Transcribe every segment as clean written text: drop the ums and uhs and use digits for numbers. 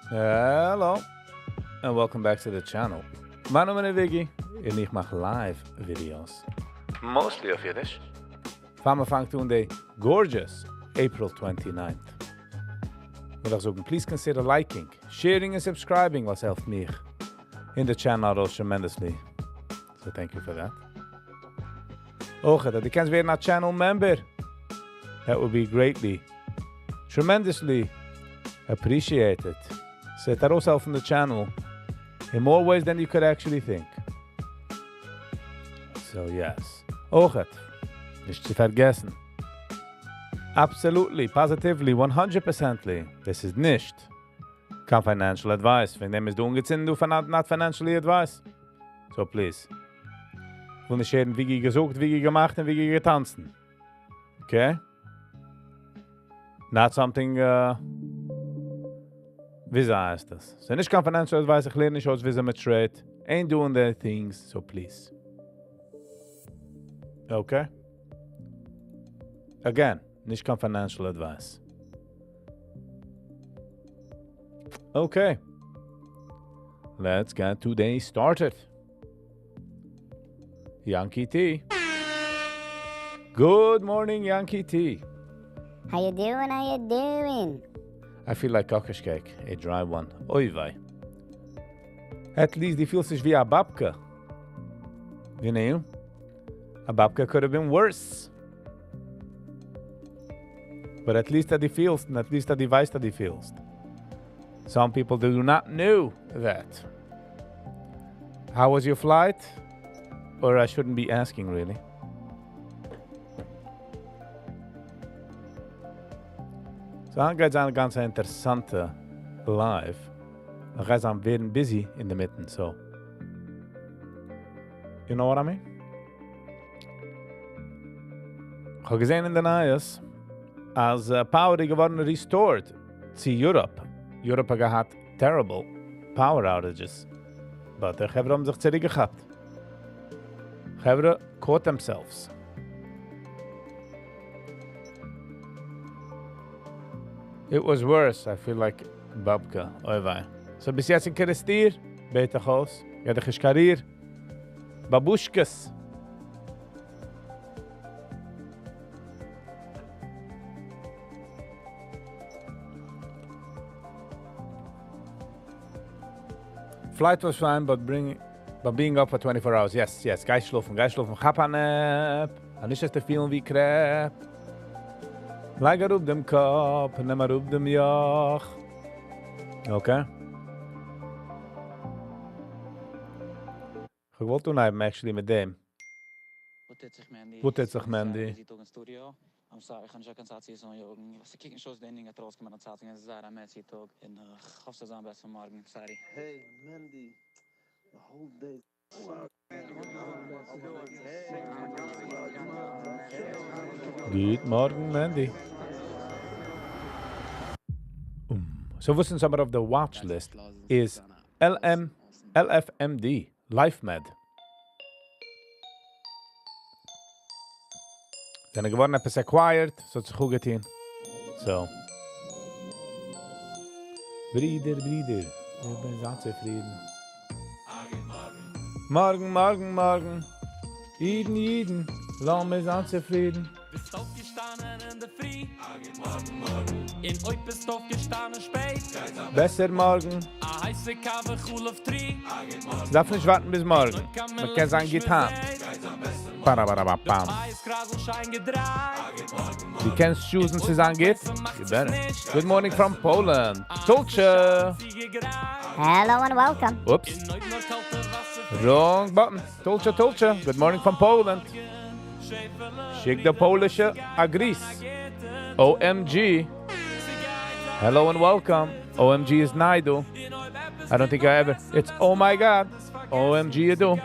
Hello, and welcome back to the channel. Mijn naam is Viggy, en ik maak live videos. Mostly of Yiddish. Van me vangt toen de gorgeous April 29th. Wil ik zeggen, please consider liking, sharing and subscribing was helpt me in the channel tremendously. So thank you for that. Dat je kent weer naar channel member. That would be greatly, tremendously appreciated. Zet daar ook in the channel in more ways than you could actually think. So yes. Nicht zu vergessen. Absolutely, positively, 100%ly. This is nicht kein financial advice. Wenn dem ist du ungezint, du not financially advice. So please. Ich will nicht jeden Viggy gesucht, Viggy gemacht und Viggy getanzen. Okay? Not something, Visa ist das. So nicht kein financial advice, ich lerne nicht aus Visa mit Trade. Ain't doing the things, so please. Okay? Again, nicht kein financial advice. Okay. Let's get today started. Yankee T. Good morning, Yankee T. How you doing? How you doing? I feel like cookish cake, a dry one. Oy vey. At least he feels sich wie a babka. You know? A babka could have been worse. But at least that he feels, and at least that he weiß that he feels. Some people do not know that. How was your flight? Or I shouldn't be asking, really. So I'm going to ganz interessante live. I'm very busy in the mitten, so. You know what I mean? Ich habe gesehen in den Neues, als Power geworden restored to Europe. Europe hat gehabt terrible power outages. But die Chevre haben sich zurückgehabt. Chevre caught themselves. It was worse, I feel like Babka. Oy vey. So bis jetzt in Kerestir, beter aus. Ja, der Geschkarir. Babushkas. Flight was fine, but being up for 24 hours. Yes. Geh schlafen. Hab a nap. Und nicht, dass der Film wie Crap. Leg er auf dem Kopf, nimm er auf dem Joch. Okay? Ich wollte unheimen, actually, mit dem. Wo tät sich Mandy? Ich kann schon ganz herzlich sagen, was ich kicken schon den Ding draus gemacht hat, sagen sie da mit sie tog in hoffe zusammen besser morgen, sorry. Hey, Mandy, the whole day. Good morning, Mandy. So what's in some of the watch list is LFMD, LifeMed. Then geworden etwas acquired, so it's gut getan. So. Brüder, ich bin so zufrieden. Morgen. Jeden, lass mich so zufrieden. Bist aufgestanden in der Früh. Morgen. In euch bist aufgestanden spät. Besser morgen. A heiße Kaffee, cool auf 3. Darf nicht warten bis morgen. Man kann sagen, getan. Parabababam. Eiskraselschein gedreht. Du kannst choosen zu sagen, geht? You better. Good morning from Poland. Tulcha. Hello and welcome. Oops. In euch nur kalte Wasser. Wrong button. Tulcha. Good morning from Poland. Schick the Polische Agris. OMG. Hello and welcome. OMG is Naidu. I don't think I ever. It's oh my god. OMG you do.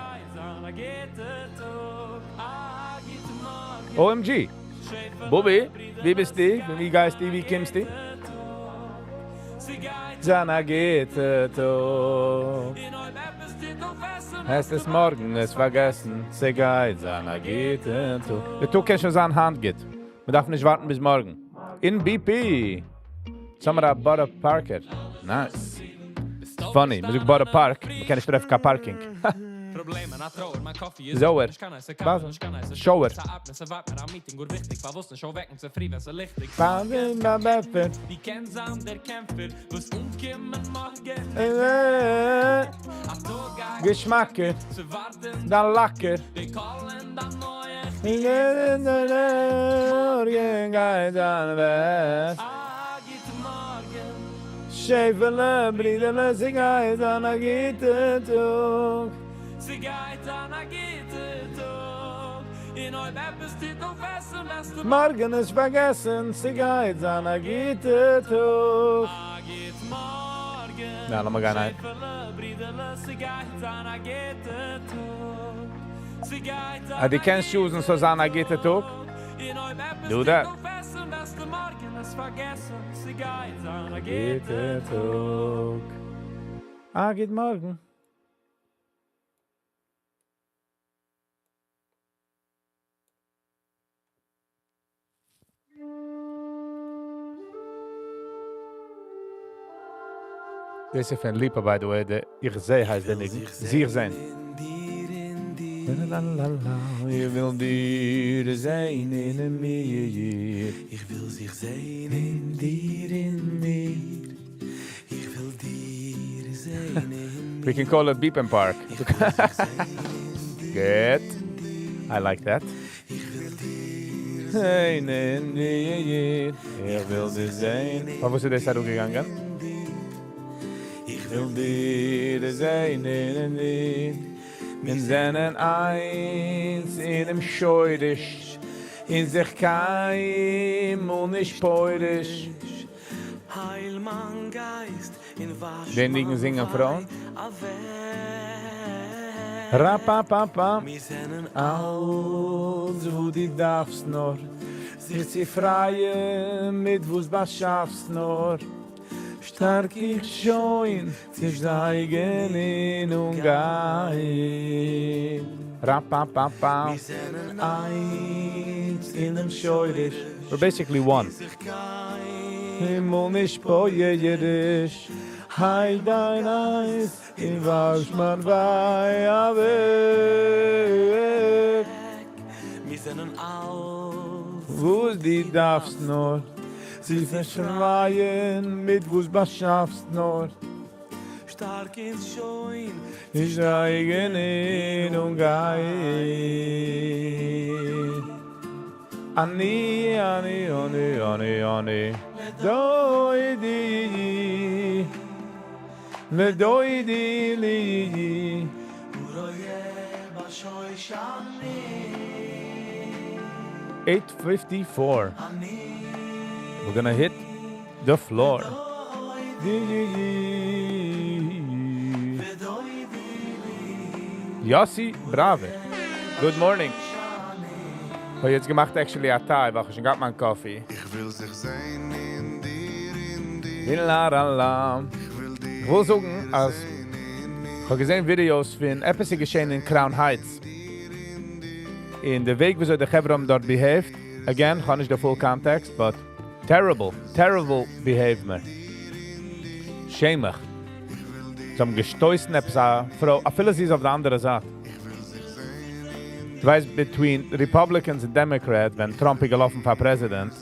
OMG. Bobby, wie bist du? Wie geist du? Wie kommst du? Zana geht to. Hast es morgens vergessen? Sehr geil, Zana geht to. Du kannst schon seine Hand geht. Man darf nicht warten bis morgen. In BP. Samara Butter Parker. Nice. funny. Man sucht bei der Park, man kann nicht treffen kein Parking. Probleme na Trauer, mein Kaffee ist Sauer. Ich kann es Was? ich kann es Schauer. Se wart mir am Meeting gut wichtig, war wussten schon wecken, se frie, wenn se lichtig. Die Kennsamen der Kämpfer, was umkommen morgen. A Tag Geschmacke, zu warten, dann Lacker. die Kallen dann neue. Morgen geht an West. Geht morgen, Schäfele, Brüderle, sie geht an a gute Tag. sie geht an a gitte Tag. In euch Beppes Titel fessen, dass du Morgen ist vergessen, sie geht an a gute Tag. geht morgen. Ja, lass mal gehen ein. Schäfele, Brüderle, sie geht an a gitte Tag. Sie geht Ah, die kennst du so an a gute Tag? Do that. Gute Tag. Ah, geht morgen. Das ist ein Lieber, by the way, der ich sehe heißt der nicht. Sie sein. Ich will dir sein in mir. Ich will sich sehen in dir, in mir. Ich will dir sehen in We can call it Beep and Park. Good. I like that. Sein in dir. Ich will dir sein. Wo ist das auch gegangen? Ich will dir sein in dir. Wir sind eins in dem Scheudisch, in sich keim und nicht peurisch. Heil mein Geist in wasch Den liegen singen Frauen. Weg. Rapapapa, Wir sind als wo die darfst nur, sich sie freie mit wo's was schaffst nur. Stark ich schon, sie steigen in und gehen. Rapapapa, Wir sind eins in dem Scheudisch. We're basically one. Himmel nicht poierisch, heil dein Eis, in was man bei weg. Wir sind alt. Wo die darfst nur, sie verschreien mit wo's was schaffst nur. Stark ins Scheun. Ich steigen in und gehen. Ani, ani, ani, ani, ani. Doi di, le doi di li. Uroye bashoy shani. 8:54. We're gonna hit the floor. Yossi, brave. Good morning. Ich habe jetzt gemacht actually a Thai, weil ich schon meinen Kaffee. Ich will sich sehen in dir, Ich will sagen, als ich habe gesehen Videos von etwas geschehen in Crown Heights. In der Weg, wieso der Chevron dort behaved, again, kann nicht der full context, but terrible behavior. Schämig. Sie haben gestoßen, etwas, Frau, viele sie ist auf der anderen Seite. Du weißt, between Republicans und Democrats, wenn Trump gelaufen war Präsident,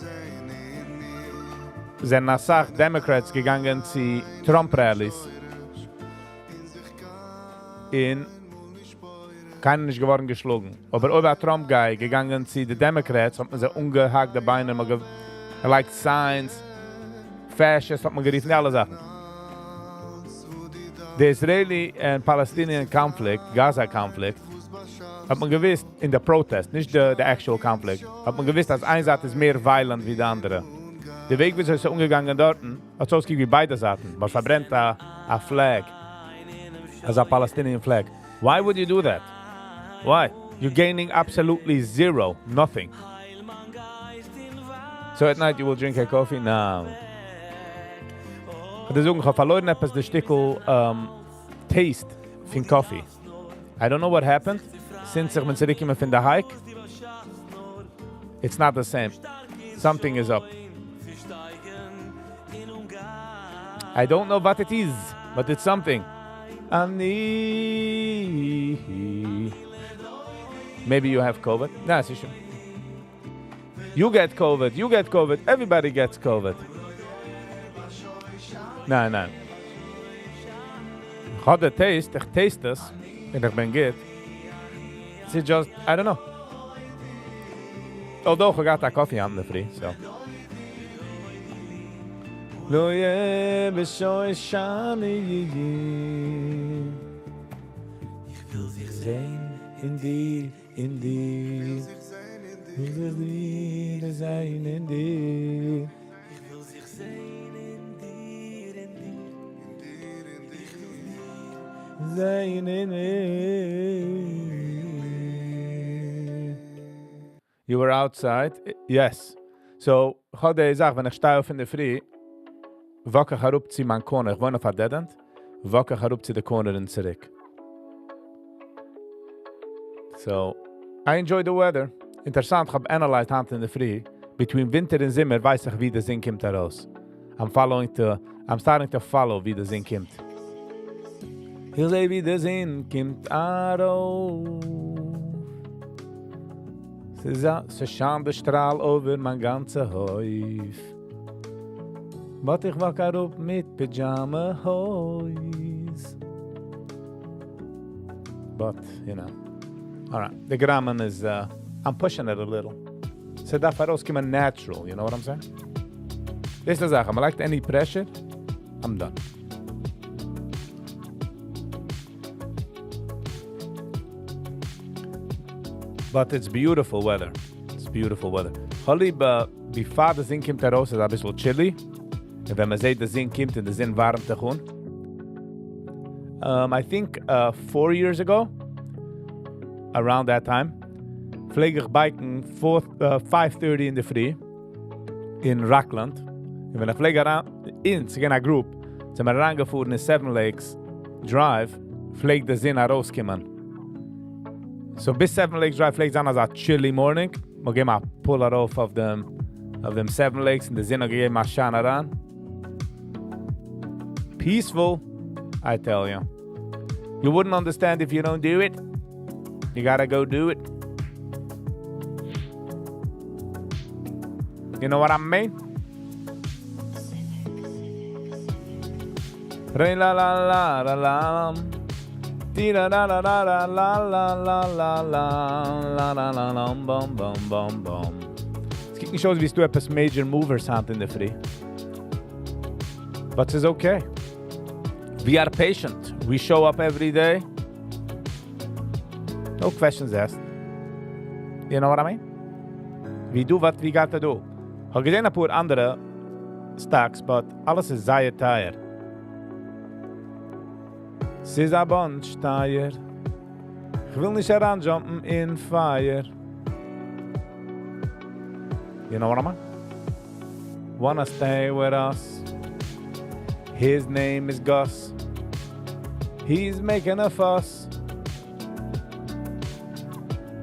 sind nach Sache Democrats gegangen zu Trump-Rallies. In keiner nicht geworden geschlagen. Aber über Trump-Guy gegangen zu den Democrats, hat man sie ungehackte Beine, man like Signs, Fascists, hat man geriefen, alle Sachen. Der Israeli- und Palästinien-Konflikt, Gaza-Konflikt, hat man gewusst, in der Protest, nicht der actual Konflikt, hat man gewusst, dass ein Seite ist mehr violent wie die andere. Der Weg, wie sie so umgegangen dort, hat so ausgegeben wie beide Seiten. Man verbrennt a flag, as a Palestinian flag. Why would you do that? Why? You're gaining absolutely zero, nothing. So at night you will drink a coffee? No. Ich habe verloren etwas, der Stickel Taste von Coffee. I don't know what happened. Since ich bin zurückgekommen von der Hike, it's not the same. Something is up. I don't know what it is. but it's something. Ani. Maybe you have COVID. Nah, sicher. You get COVID. Everybody gets COVID. No. Ich habe taste es, und ich bin gut. It's just, I don't know. Although I got that coffee on the free, so. Lo ye beshoy shami. Ich will sich sehen in dir. Ich will dir sein in dir. Ich will sich sehen in dir. Ich will dir sein in dir. You were outside? Yes. So, ich habe gesagt, wenn ich stehe auf in der Früh, wache ich herup zu meinem Corner. Ich wohne auf der Dead End. Wache ich herup zu der Corner und zurück. So, I enjoy the weather. Interessant, ich habe analyzed hand in der Früh. Between Winter und Sommer weiß ich, wie der Sinn kommt heraus. I'm starting to follow, wie der Sinn kommt. Ich sehe, wie der Sinn kommt heraus. Se schaam de straal over mijn ganze huis. Wat ik wakker op met pyjama huis. But, you know. Alright, the grammar is, I'm pushing it a little. So that faros come natural, you know what I'm saying? This is I like any pressure, I'm done. But it's beautiful weather. Holly, before the zin kommt heraus, ist ein bisschen chilly. Und wenn man sieht, der Zin kommt und der Zin warm zu gehen. I think 4 years ago, around that time, flieg ich biken 5:30 in der Früh in Rockland. Und wenn ich flieg in einer Group, sind wir reingefahren in Seven Lakes Drive, flieg der Zin herauskommen. So bis Seven Lakes Drive fliegt an as a chilly morning. We'll get my puller off of them Seven Lakes and the Zin get my shana ran. Peaceful, I tell you. You wouldn't understand if you don't do it. You gotta go do it. You know what I mean? Re la la la la la. La la la la la la la la la la la la la bum bum bum bum. Es gibt nicht aus, wie du etwas Major Movers hast in der Früh. But it's okay. We are patient. We show up every day. No questions asked. You know what I mean? We do what we got to do. Ich habe gesehen ein paar andere stocks, but alles ist sehr teuer. Es ist ein Bonsteier. Ich will nicht heranjumpen in Fire. You know what I mean? Wanna stay with us. His name is Gus. He's making a fuss.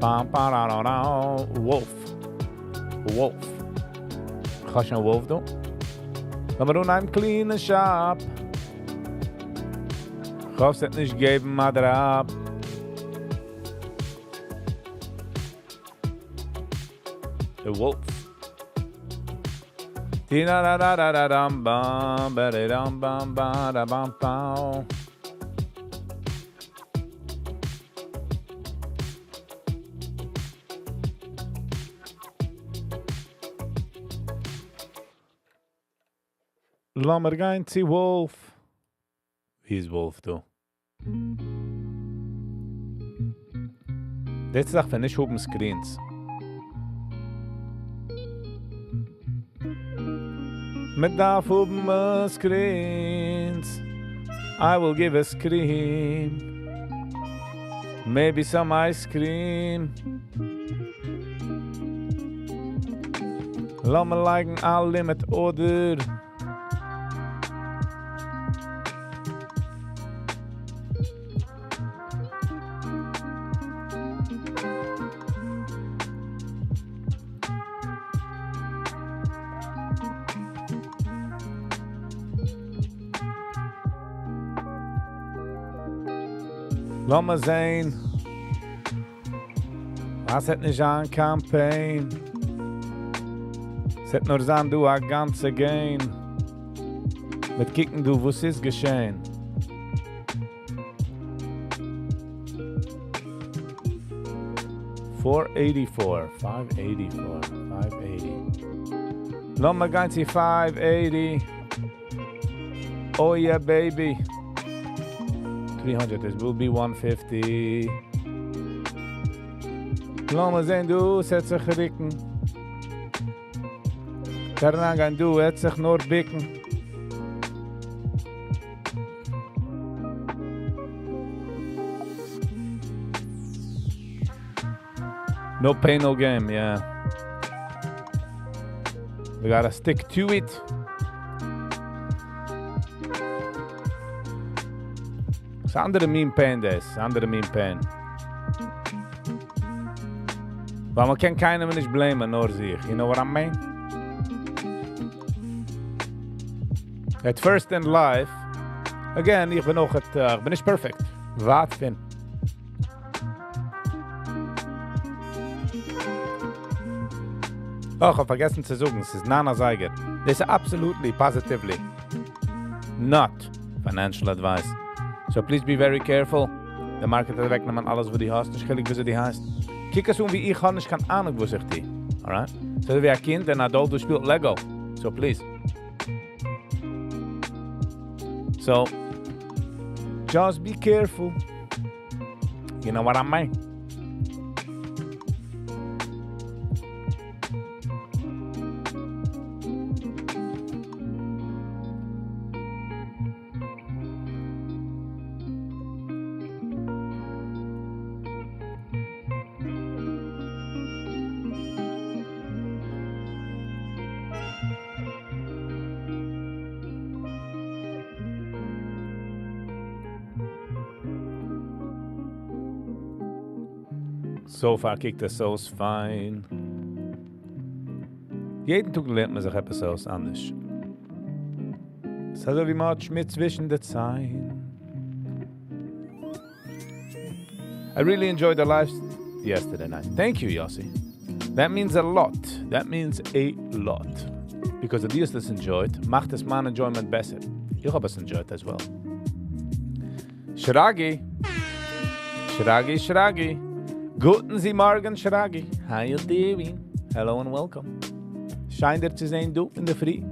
Wolf. Kannst du einen Wolf tun? Lass mir einen kleinen Schab. Ich hoffe, es nicht geben, Mother ab. The Wolf. Tina da da da da dum bum ba da dum bum ba da bum bum. Lass mir gehen zu Wolf. Wie ist Wolf, du? Letzte Sache, wenn ich oben Screens. Mit darf oben Screens. I will give a scream. Maybe some ice cream. Lass mir liken alle mit Oder. Lass mal sehen. Was hat nicht an Campaign? Es hat nur sein, du a ganze Gain. Mit kicken du, was ist geschehen? $484, $580. Lass mal gehen zu $580. Oh yeah, baby. 300, this will be 150. Lass mal sehen, du, es hat sich ricken. Daarna gaan du, het sich nur bicken. No pain, no game, yeah. We gotta stick to it. It's andere mean pain, this. Andere mean pain. But man kann keinem nicht blamen, nur sich. You know what I mean? At first in life, again, ich bin auch bin nicht perfect. Wat fin? Oh, ich habe vergessen zu sagen, es ist Nana Seiger. This is absolutely, positively not financial advice. So please be very careful. Der Market hat wegnehmen alles, wo die hast. Ich will nicht wissen, die heißt. Kijk eens wie ich kann, ich kann Ahnung, wo sich die. Alright? So wie ein Kind, ein Adult, du spielt Lego. So please. So, just be careful. You know what I mean? So far kickt das so fein. Jeden Tag lernt man sich etwas anders. Es hat so wie much mit zwischen der Zeit. I really enjoyed the live yesterday night. Thank you, Yossi. That means a lot. That means a lot. Because the das enjoyed, macht es mein Enjoyment besser. Ich habe es enjoyed as well. Shragi. Shragi, Shragi. Guten Sie Morgen, Shragi. How you doing? Hello and welcome. Schein dir zu sehen, du, in der Früh.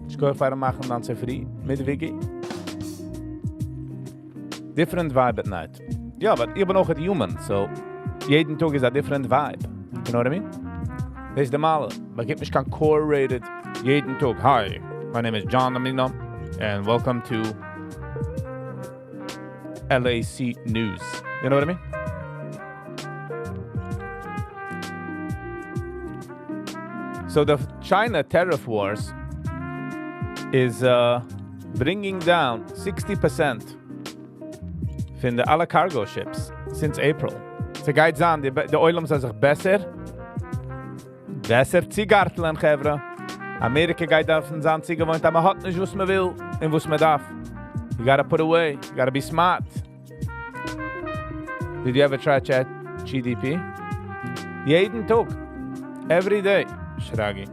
Ich kann feiern machen dann sehr früh mit Viggy. Different vibe at night. Ja, aber ich bin auch ein Human, so jeden Tag ist a different vibe. You know what I mean? Das ist der Mal. Man gibt mich kein core-rated jeden Tag. Hi, my name is John Domino and welcome to LAC News. You know what I mean? So the China tariff wars is bringing down 60% von the alle cargo ships since April. So geht an, die Oilum sind sich besser Zigarteln, Chevra. Amerika geht auf den Sand gewohnt, aber man hat nicht, was man will und was man darf. You gotta put away, you gotta be smart. Did you ever try chat GDP? Jeden Tag, every day. Shragi.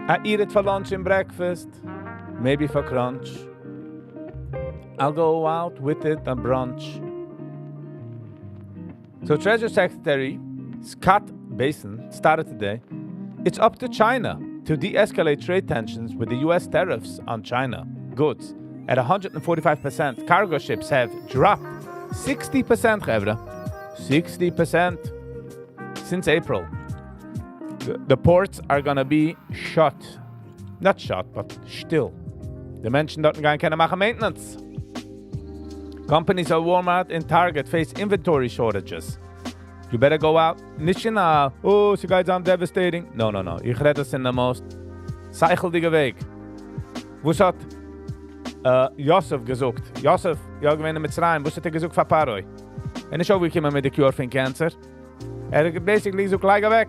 I eat it for lunch and breakfast, maybe for crunch. I'll go out with it on brunch. So Treasury Secretary Scott Bessent started today. It's up to China to de-escalate trade tensions with the US tariffs on China goods at 145%. Cargo ships have dropped 60%, Gevra. 60% since April. The ports are gonna be shut. Not shut, but still. The Menschen dort gar keine machen maintenance. Companies at Walmart and Target face inventory shortages. You better go out. Nicht in oh, sie guys are devastating. No. Ich rede es in the most cycheldige Weg. Was hat Josef gesucht? Josef, ja, gewinne mit Zerayim. Was hat gesucht für Paroi? Und ich auch, wie kommen mit der Cure für Cancer. Basically so gleich weg.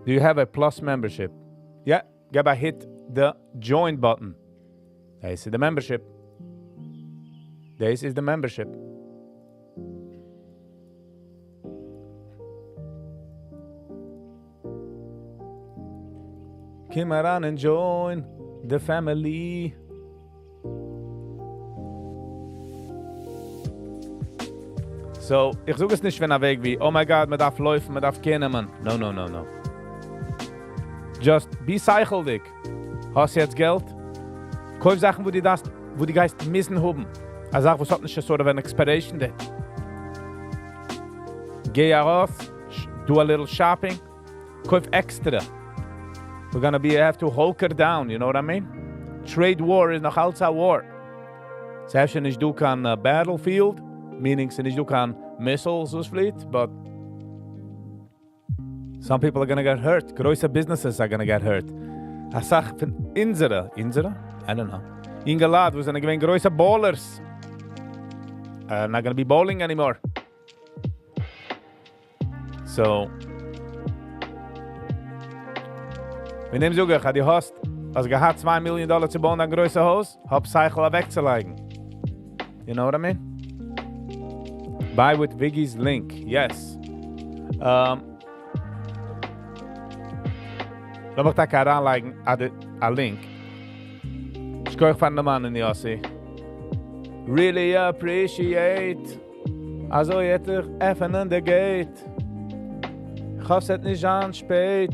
Do you have a Plus membership? Yeah, gotta hit the join button. I see the membership. This is the membership. Come around and join the family. So, ich suche es nicht für einen Weg wie, oh my God, man darf laufen, man darf kennen, man. No, no, no, no. Just be cycheldig. Hast du jetzt Geld? Kauf Sachen, wo die Geist müssen haben. Eine Sache, was hat nicht so eine Expiration date. Geh raus, do a little shopping, kauf extra. We're gonna have to hunker down, you know what I mean? Trade war is noch als a war. Selbst wenn ich du kann battlefield, meaning wenn ich du kann missiles ausfliegt, but some people are gonna get hurt. Große businesses are gonna get hurt. A sach von unsere? I don't know. Ingelad, wir sind gewinn große bowlers. Not gonna be bowling anymore. So, wir nehmen sogar, die hast, als gehad $2 Million zu bauen, ein größer Haus, hab Cycle wegzulegen. You know what I mean? Buy with Viggy's link, yes. Lass mich da heranlegen, a link. Ich koch von dem Mann in die Ossi. Really appreciate. Also jetzt öffnen der Gate. Ich hoffe, es ist nicht an spät.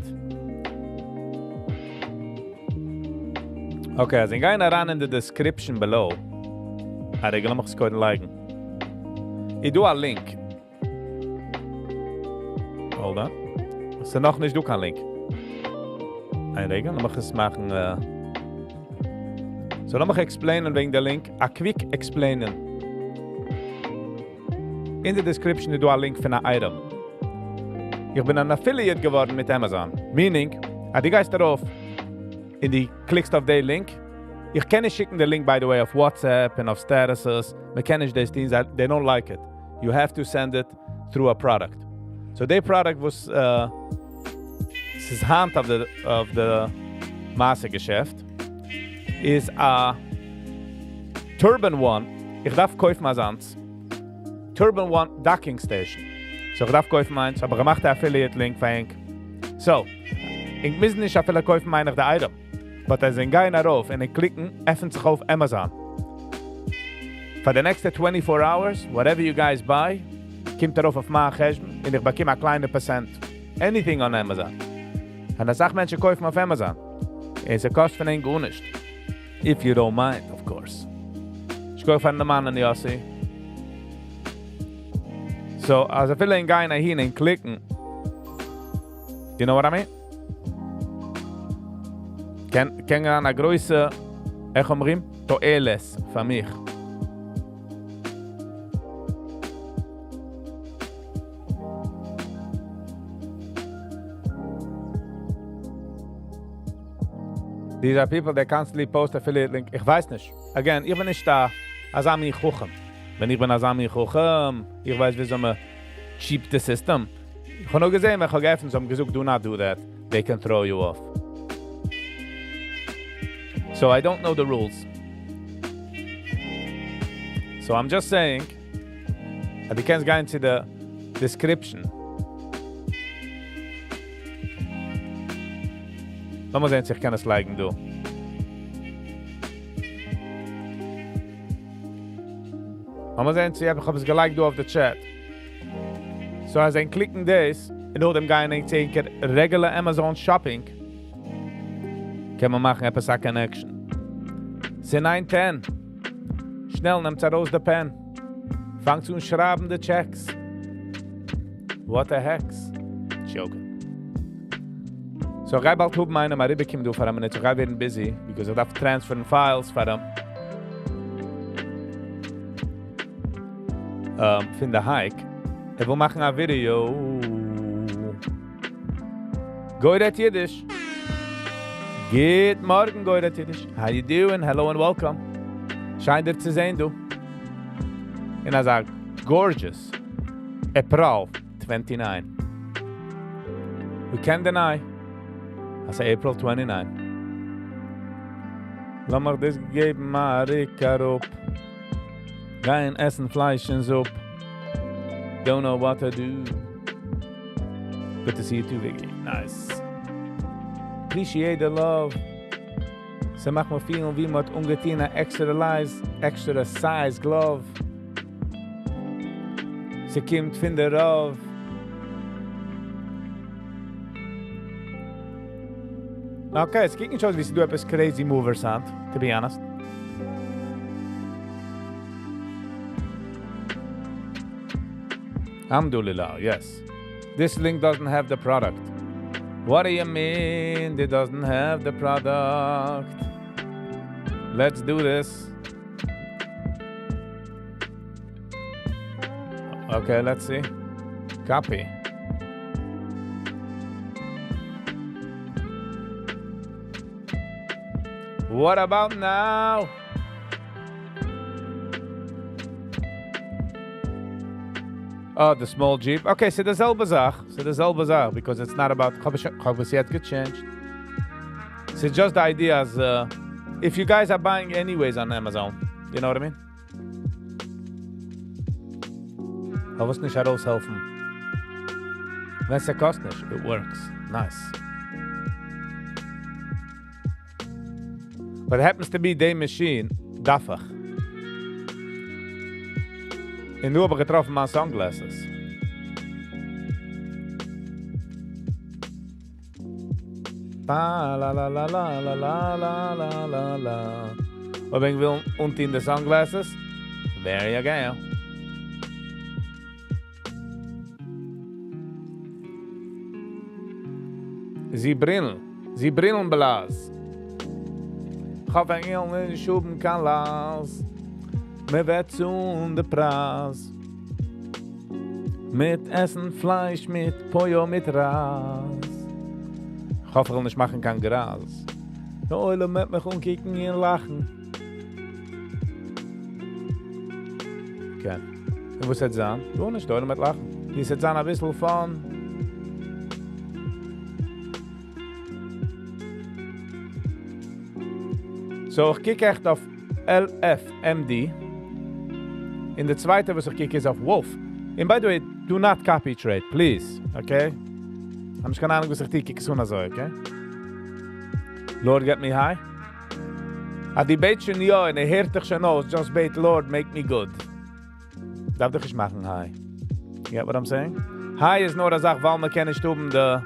Okay, also ich gehe ran in the description below. Ich will mich es kurz liken. Ich do a link. Hold on. Es ist noch nicht du kein Link. Ein Regel, dann mach ich es machen. So, dann mach ich explainen wegen der Link. A quick explainen. In the description ich do a Link für ein Item. Ich bin ein Affiliate geworden mit Amazon. Meaning, die gehst darauf, in die klickst auf den Link. Ich kann nicht schicken den Link, by the way, auf WhatsApp und auf Statuses. Man kann nicht das Ding, they don't like it. You have to send it through a product. So the product was, es ist Hand of the Massegeschäft, is a Turban One. Ich darf kaufen mal sonst. Turban One Docking Station. So ich darf kaufen meins, aber ich mache den Affiliate-Link für ihn. So, ich muss nicht Affiliate kaufen meiner der Item. But als ich gehe darauf und ich klicken, öffnet sich auf Amazon. For the next 24 hours, whatever you guys buy, kommt darauf auf mein Geschäft und ich bekomme eine kleine Prozent. Anything on Amazon. Und das sagt Menschen kaufen auf Amazon. Es kostet von ihnen gar nicht. If you don't mind, of course. Ich kaufe von einem Mann in die Ossi. So, als ich will gehen hin und klicken, you know what I mean? Ken eine große, ich umrim, Toeles für mich. These are people that constantly post affiliate link. Ich weiß nicht. Again, ich bin nicht da, Asami Chuchem. Wenn ich bin Asami Chuchem, ich weiß, wie man cheap the system. Ich habe noch gesehen, wenn ich geöffnet habe, gesagt, do not do that. They can throw you off. So I don't know the rules. So I'm just saying, you can go into the description. Lass mal sehen, ich kann es liken, du. Lass mal sehen, ich habe es geliked, du auf der Chat. So als ich klicken das, und nur dem gehen ich denke, regular Amazon Shopping, kann man machen, etwas a Connection. Sie 9:10. Schnell, nehmt raus der Pen. Fangt zu schreiben die Checks. What the heck's? Joking. So I bald hob meine mal rüberkommen du für eine Minute. I werden busy because I have to transfer files für them. Für the hike. Ich will machen ein Video. Goidet Yiddish. Good morning, Goidet Yiddish. How you doing? Hello and welcome. Scheint dir zu sehen, du. Und er sagt, gorgeous. April 29. We can't deny. I say April 29. Lass mich das geben, Marika Rupp. Gehen essen Fleisch und Suppe. Don't know what to do. Good to see you too, Viggy. Nice. Appreciate the love. Sie macht mir fühlen, wie man ungetein extra size glove. Sie kommt von der Rauf. Okay, es geht nicht aus, wie du etwas crazy movers hast, to be honest. Alhamdulillah, yes. This link doesn't have the product. What do you mean it doesn't have the product? Let's do this. Okay, let's see. Copy. What about now? Oh, the small Jeep. Okay, so dezelfde zaak. Because it's not about... It could change. So just the idea is... if you guys are buying anyways on Amazon, you know what I mean? I was nicht heraushelfen. Wenn es kostet nicht, it works. Nice. But it happens to be the machine, daffig. En nu heb ik getroffen mijn sunglasses. La la la la la la la la la la la. Wat ben ik wil in de sunglasses? There you go. Sie brillen blaas. Gaf een heel in schoeben kan laas. Me wird zu de Praas. Mit Essen, Fleisch, mit Pollo, mit Ras. Ich hoffe, ich nicht machen kann Gras. Die Eule mit mich umkicken und lachen. Okay. Und was hat sie an? Du nicht, die Eule mit lachen. Die hat an ein bisschen von... So, ich kicke echt auf LFMD. In the zweite, was ich kicke, ist auf Wolf. And by the way, do not copy trade, please. Okay? I'm just gonna was ich die kicke so na so, okay? Lord, get me high. A die Beitchen ja, in der Hertigschen aus, just bait, Lord, make me good. Darf doch ich machen high. You get what I'm saying? High is nur eine Sache, weil man kann nicht oben de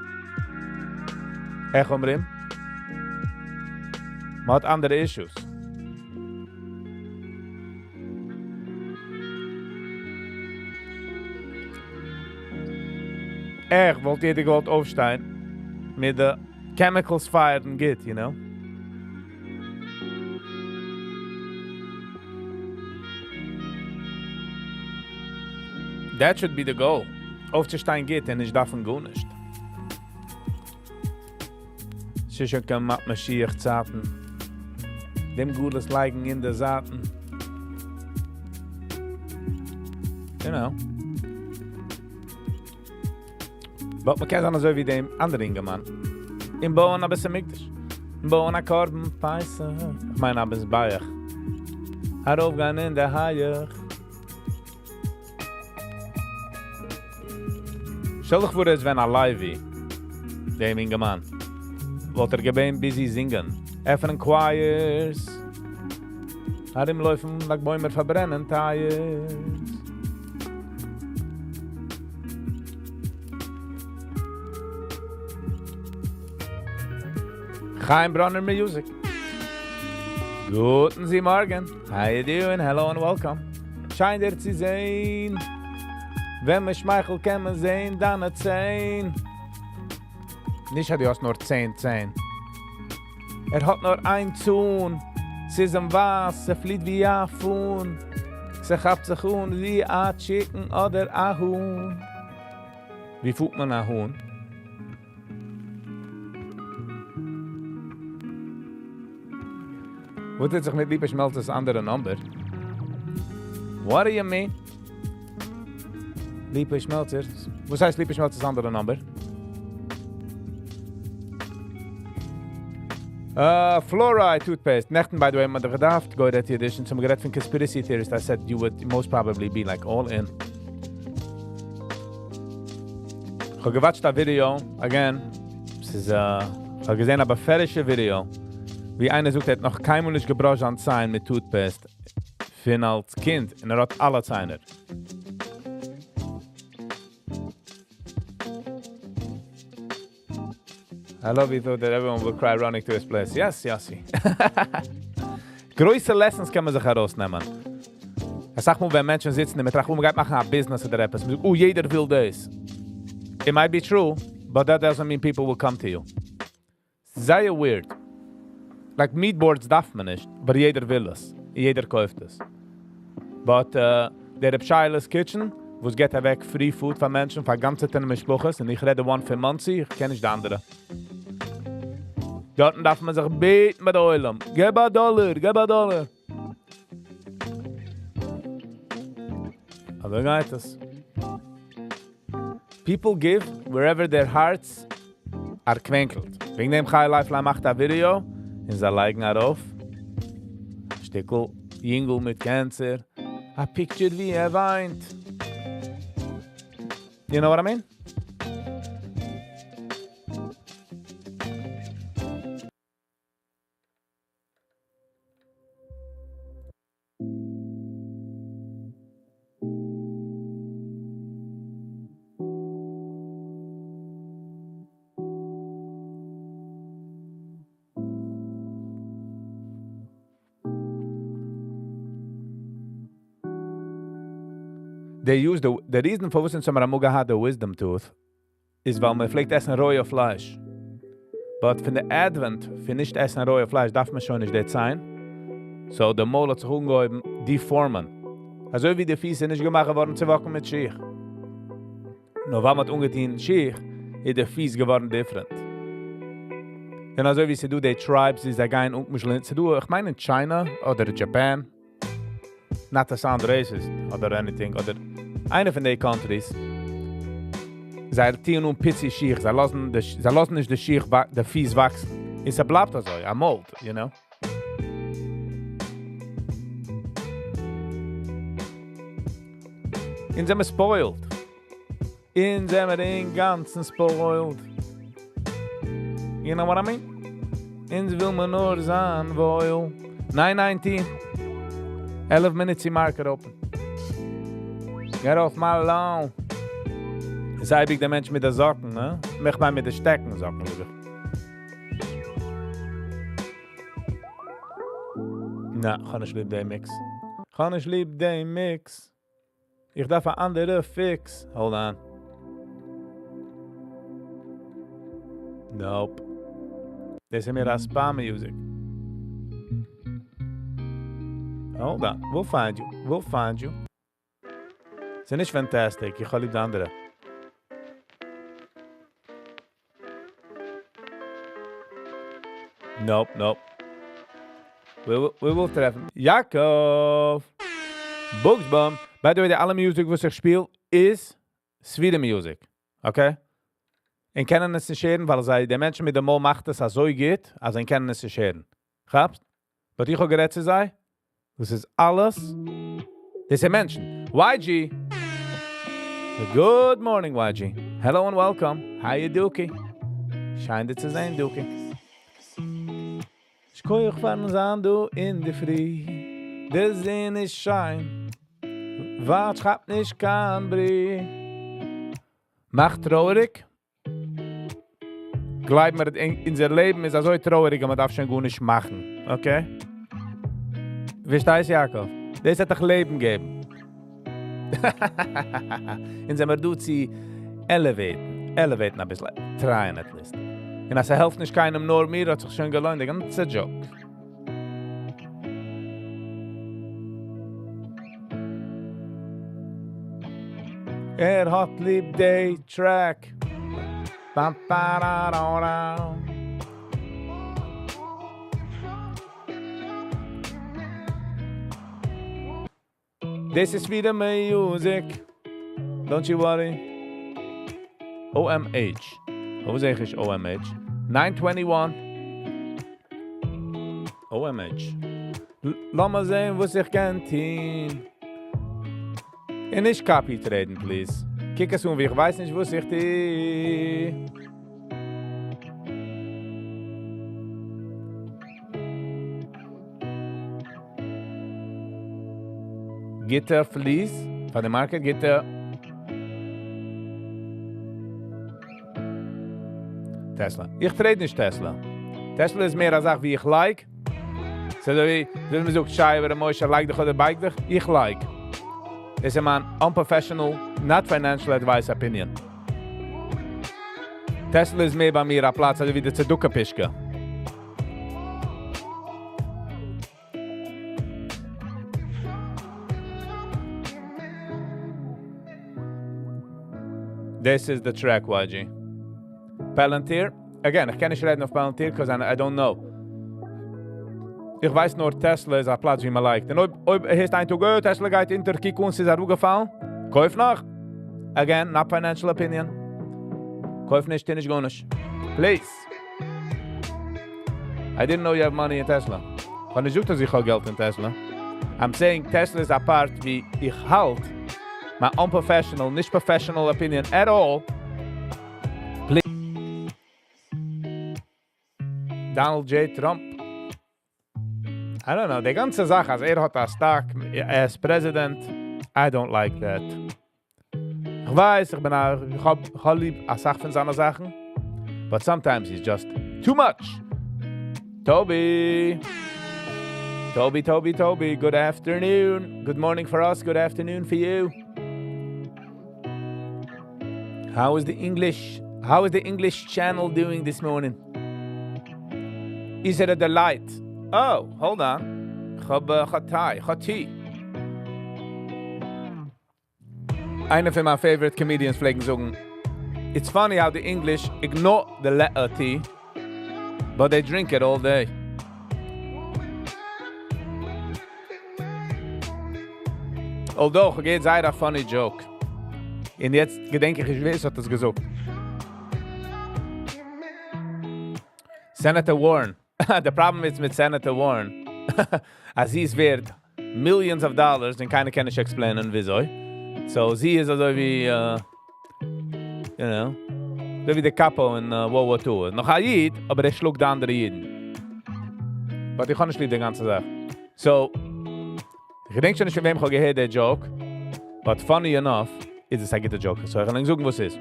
Echo im Rim. Man hat andere Issues. Wollte jeder Gold aufstehen mit the chemicals fired and get, you know? That should be the goal. Aufzustehen geht und ich darf ihn gut nicht. Sicher kann man Mashiach zaten. Dem Gutes liegen in der Saaten. You know. But man kann so wie dem anderen Mann. Im Bauen ein bisschen Mikdash. Im Bauen ein Korben, Peisse. Ich meine, ein bisschen Bayach. Heraufgehen in der Haier. Stell dich vor, als wenn er live wie. Dem Ingemann. Wollt gebeen busy singen. Öffnen Choirs. Hat ihm laufen, like Bäume verbrennen, Tires. Chaim Bronner Music. Guten Sie Morgen. How you doing? Hello and welcome. Scheint zu sehen. Wenn man Schmeichel kann man sehen, dann eine 10. Nicht hat er nur 10. Hat nur ein Zun. Sie ist am Wasser, flieht wie ein Fuhn. Sie habt sich wie ein Chicken oder ein Huhn. Wie fühlt man ein Huhn? Wat het zich met Liepe Schmelz als andere nummer? What do you mean? Liepe Schmelzer? Was heißt Liepe Schmelz als andere nummer? Fluoride toothpaste. Nechten, by the way, man, the gedaft go that edition. Some gedacht from conspiracy theorists. I said you would most probably be like all in. Ich habe gewatcht a Video, again. Es ist, ich habe gesehen, aber fertige Video. Wie einer sucht, hat noch keinmal nicht gebraucht an Zahn mit Toothpaste. Für als Kind. Und hat alle Zähne. I love you, though, that everyone will cry running to his place. Yes, Yossi. Größere Lessons kann man sich herausnehmen. Ich sag mal, wenn Menschen sitzen und man geht machen ein Business oder etwas, man sagt, oh, jeder will das. It might be true, but that doesn't mean people will come to you. Sehr weird. Like meatboards darf man nicht, but jeder will es. Jeder kauft es. But der Pscheiles Kitchen, wo es geht weg Free Food von Menschen, von ganzen Tennisspruches, und ich rede one für Monsi, ich kenne nicht die andere. Dort darf man sich beten mit Eulam. Gib ein Dollar, gib ein Dollar. Aber geht es. People give wherever their hearts are quenkelt. Wegen dem Chai Lifeline macht ein Video, und sie legen auf. Stickel, Jingle mit Cancer. A picture wie weint. You know what I mean? They use the reason for which some Ramuga had the wisdom tooth is weil man vielleicht essen rohe Fleisch. But von der Advent für nicht essen rohe Fleisch darf man schon nicht das sein. So der Mol hat sich umgehoben, die Formen. Also wie die Füße nicht gemacht worden zu wachen mit Schiech. Nur wenn man ungetein Schiech, ist der Füße geworden different. Und also wie sie do die Tribes, die gehen umgeschlitten. Sie do, ich meine in China oder Japan, not to sound racist oder anything, oder eine von den countries, sie tieren Pizzi Schiech, sie lassen nicht den Schiech, der Fies wachsen. Und sie bleibt also, a mold, you know? Und sie sind spoiled. Und sie sind den ganzen spoiled. You know what I mean? Und sie will man nur sein, wohl. 9:19. 11 minutes die Marker open. Get off my lawn. Sei ich der Mensch mit den Socken, ne? Mich mal mit den Stecken Socken, lieber. Na, kann ich lieb den Mix. Kann ich lieb den Mix. Ich darf ein anderer Fix. Hold on. Nope. Das ist mir das Spam-Music. Hold on. We'll find you. We'll find you. Sie nicht fantastic. Ich lieb die andere. Nope, nope. We will treffen. Jakob! Bugsbum! By the way, alle Musik, was ich spiele, ist Sweden Music. Okay? Ich kann es nicht scheren, weil der Mensch mit dem Mol macht es, als so geht, also ich kann es nicht scheren. Gabst? Was ich auch gerät zu sein? Das ist alles. Das sind Menschen. YG! Good morning, YG. Hello and welcome. How you doing? Scheint es zu sein, Duki. Ich kann euch von uns an, du in der Früh. Der Sinn ist schein. Wart, schreibt nicht kein Brief. Macht traurig. Glaub mir, in sein Leben ist er so traurig, man darf schon gut nicht machen. Okay? Verstehst du, Jakob? Das hat doch Leben geben. In seinem tut sie elevaten ein bisschen, trying at least. Und als hilft nicht keinem nur mir, hat sich schon gelohnt, der ganze Joke. Hat lieb day track. Bam, ba, da, da, da. This is wieder music. Don't you worry. OMH. Hoe zeg je OMH? 921. OMH. Lass mal sehen, was ich kann tun. Und nicht Copy treten, please. Kick es wie ich weiß nicht, was ich tue. Gitter, please. Von der Marke Gitter. Tesla. Ich trade nicht Tesla. Tesla ist mehr eine Sache, wie ich like. So wie man sagt, Scheibe, der Moische, like dich oder bike dich. Ich like. Das ist ein unprofessional, not financial advice opinion. Tesla ist mehr bei mir ein Platz, als wie der Zeduka-Pischke. This is the track, YG. Palantir. Again, ich kann nicht reden auf Palantir, because I don't know. Ich weiß nur, Tesla ist ein Platz, wie man liked. Und ob es ein Tag, Tesla geht in Turkey, uns ist gefallen. Kauf nach. Again, not financial opinion. Kauf nicht, den ich gar nicht. Please. I didn't know you have money in Tesla. Ich habe nicht gesagt, dass ich habe Geld in Tesla. I'm saying, Tesla ist ein Part, wie ich halt. My unprofessional, nicht professional opinion at all. Please. Donald J. Trump. I don't know, die ganze Sache, als hat das Tag, ist Präsident, I don't like that. Ich weiß, ich hab lieb eine Sache von seinen Sachen, but sometimes he's just too much. Toby, good afternoon. Good morning for us, good afternoon for you. How is the English channel doing this morning? Is it a delight? Oh, hold on. Ich hab Tee. Einer von meinen favorite comedians pflegen sagen, it's funny how the English ignore the letter T, but they drink it all day. Although, ich gehe sehr a funny joke. Und jetzt gedenke ich weiß, hat das gesagt. Senator Warren. The problem is mit Senator Warren. Als sie es wert millions of dollars, und keiner kann nicht explainen, wieso. So, sie ist also wie, you know, so wie der Capo in World War II. Noch ein Jid, aber er schlug die andere Jiden. Aber ich kann nicht lieb die ganze Sache. So, ich denke schon nicht, von wem ich gehört der Joke, but funny enough, ist es eigentlich der Joke. So, ich kann nicht sagen, was es ist.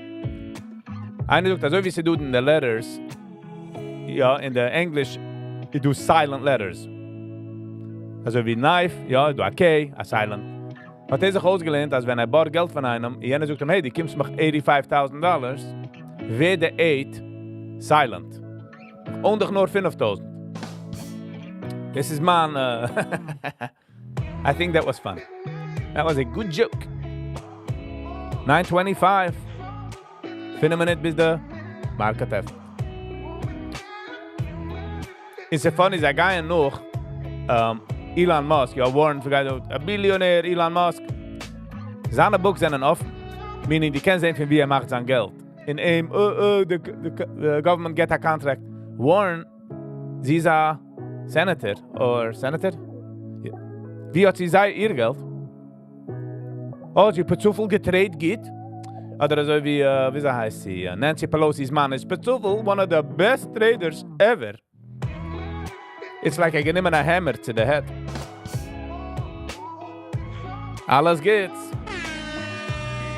Einer sagt, also wie sie tut in den Letters, ja, in der Englisch, you do silent letters. Also wie knife, ja, du a K, a silent. Hat er sich ausgelernt, als wenn er bar Geld von einem, jener sagt ihm, hey, die kommst mich $85,000, wer der 8 silent. Und doch nur 5,000. This is man, I think that was fun. That was a good joke. 9:25. 5 minutes bis der Market F. It's a funny, a guy noch, Elon Musk, ja, Warren, a billionaire Elon Musk. Seine Books sind offen, meaning die kennen sehen, wie er macht sein Geld. In ihm, the government get a contract. Warren, sie ist a Senator, or Senator? Yeah. Wie hat sie ihr Geld? Oh, sie hat zu viel getrade geht. Oder so wie sie heißt sie? Nancy Pelosi's man ist zu viel, one of the best traders ever. It's like I get him a hammer to the head. Alles geht's.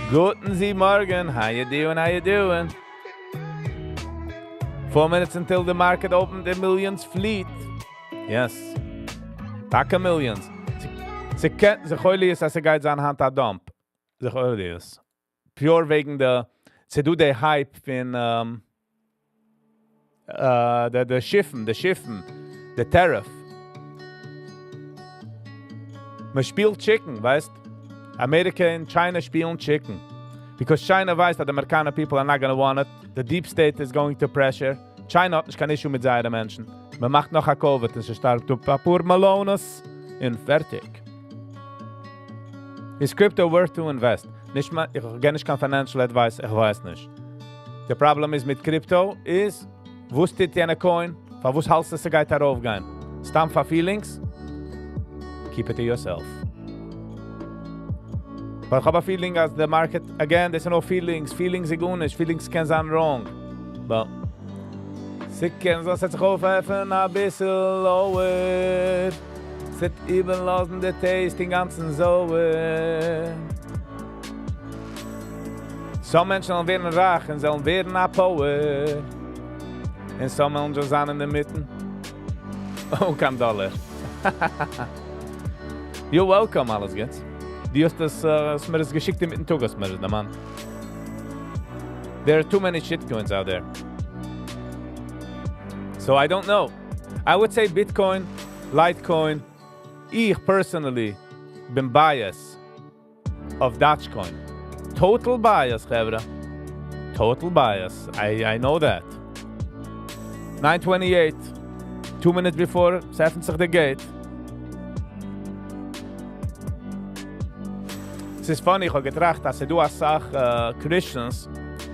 Guten Sie Morgen. How you doing? 4 minutes until the market opened. The millions fleet. Yes. Taka millions. Sie heulen ist, dass sie geht an Hand a dump. Sie heulen ist. Pure wegen der... Sie do der Hype von... the Schiffen. The tariff. Man spielt Chicken, weißt? America and China spielen Chicken. Because China weiß that the American people are not going to want it. The deep state is going to pressure. China hat nicht kein Issue mit seinen Menschen. Man macht noch ein Covid, und sie startet auf ein paar Malones und fertig. Is crypto worth to invest? Ich gehe nicht kein Financial Advice, ich weiß nicht. The problem is mit Crypto is, wo steht die eine Coin? Von wo hältst du sie geht darauf gehen? Stam for feelings, keep it to yourself. But I have a feeling as the market, again, there's no feelings. Feelings are good, feelings can sound wrong. But sie können so sich aufhelfen a bisschen lower. Sit even lassen the taste den ganzen Sauer. Some Menschen werden reich und sollen werden a power. And some Menschen sind in der Mitte. Oh, kein $1. You're welcome, alles geht. Die hast das, mir das geschickt mit dem Tugas, mir der Mann. There are too many shitcoins out there. So I don't know. I would say Bitcoin, Litecoin. Ich personally bin biased of Dogecoin. Total bias, Chevra. Total bias. I know that. 9:28. 2 minutes before, es öffnet sich der Gate. Es ist funny, ich habe gedacht, dass du als Christians,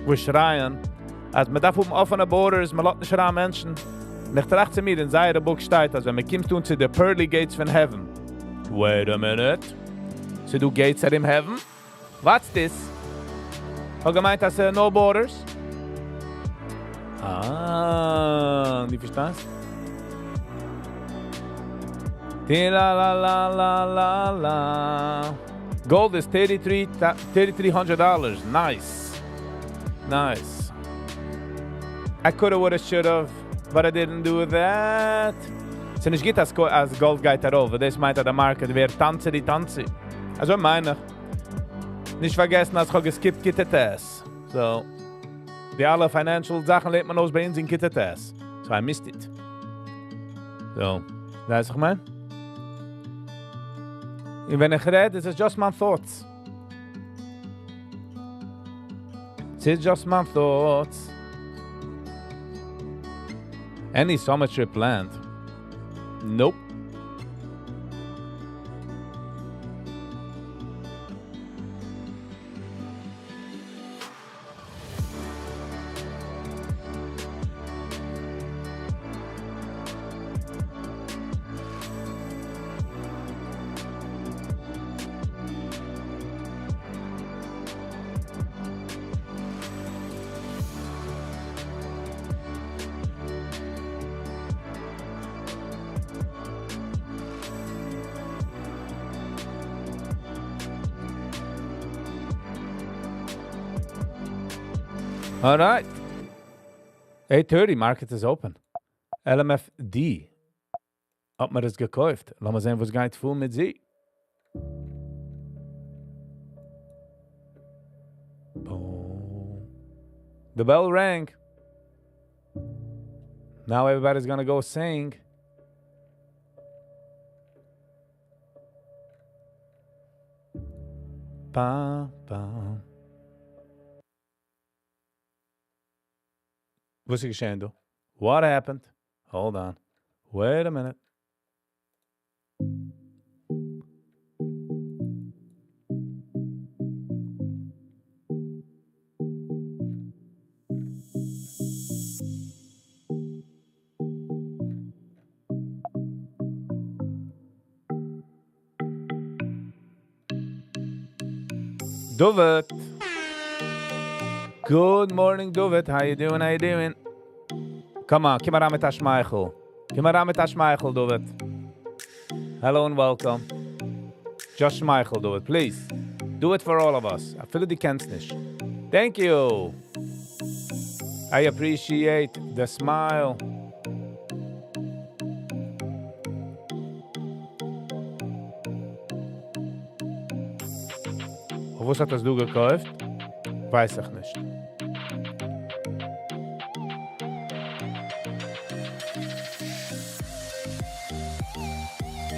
wo schreien, als man darf offene Borders, man lässt nicht schreien Menschen. Und ich dachte zu mir, in seinem Buch steht, als wenn man kommt zu den Pearly Gates von Heaven. Wait a minute. So du Gates are in Heaven? What's this? Ich habe gemeint, dass no Borders? Die verstehst? La la la la la la. Gold is $3,300. Nice. Nice. I coulda, woulda, shoulda, but I didn't do that. Es ist nicht gut, als Gold geht darauf. Das meint der Market, wer tanze die Tanze. Also meine. Nicht vergessen, als ich geskippt Gitter-Test. So. Die alle financial Sachen lernt man aus bei uns in Gitter-Test. So I missed it. So. Das ist ich mein. Und wenn ich rede, es ist just my thoughts. It's just my thoughts. Any summer trip planned? Nope. All right. 8:30, market is open. LMFD. Hat man das gekauft? Lass mal sehen, was geht vor mit sie. Boom. The bell rang. Now everybody's gonna go sing. Ba, ba. Was ist geschehen, du? What happened? Hold on. Wait a minute. Dovet. Good morning, Dovet. How you doing? How you doing? Come on, come around with Ashmichael. Come around with Ashmichael, Dovet. Hello and welcome. Just Michael, do it, please. Do it for all of us. I feel the kenntnis. Thank you. I appreciate the smile. Was hat das du gekauft? Weiß ich nicht.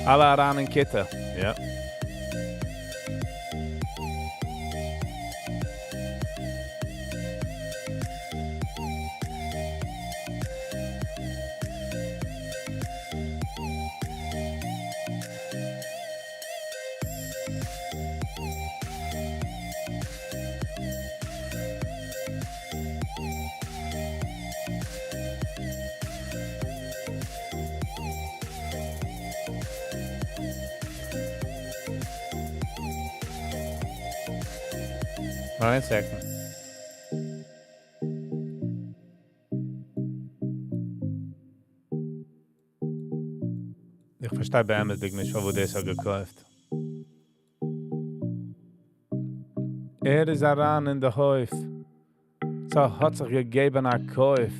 Alle Aran in Kitte. Ja. 1 second. Ich verstehe bei Amazon nicht, wo das so gekauft. Ist heran in der Häuf. So hat sich gegeben ein Käuf.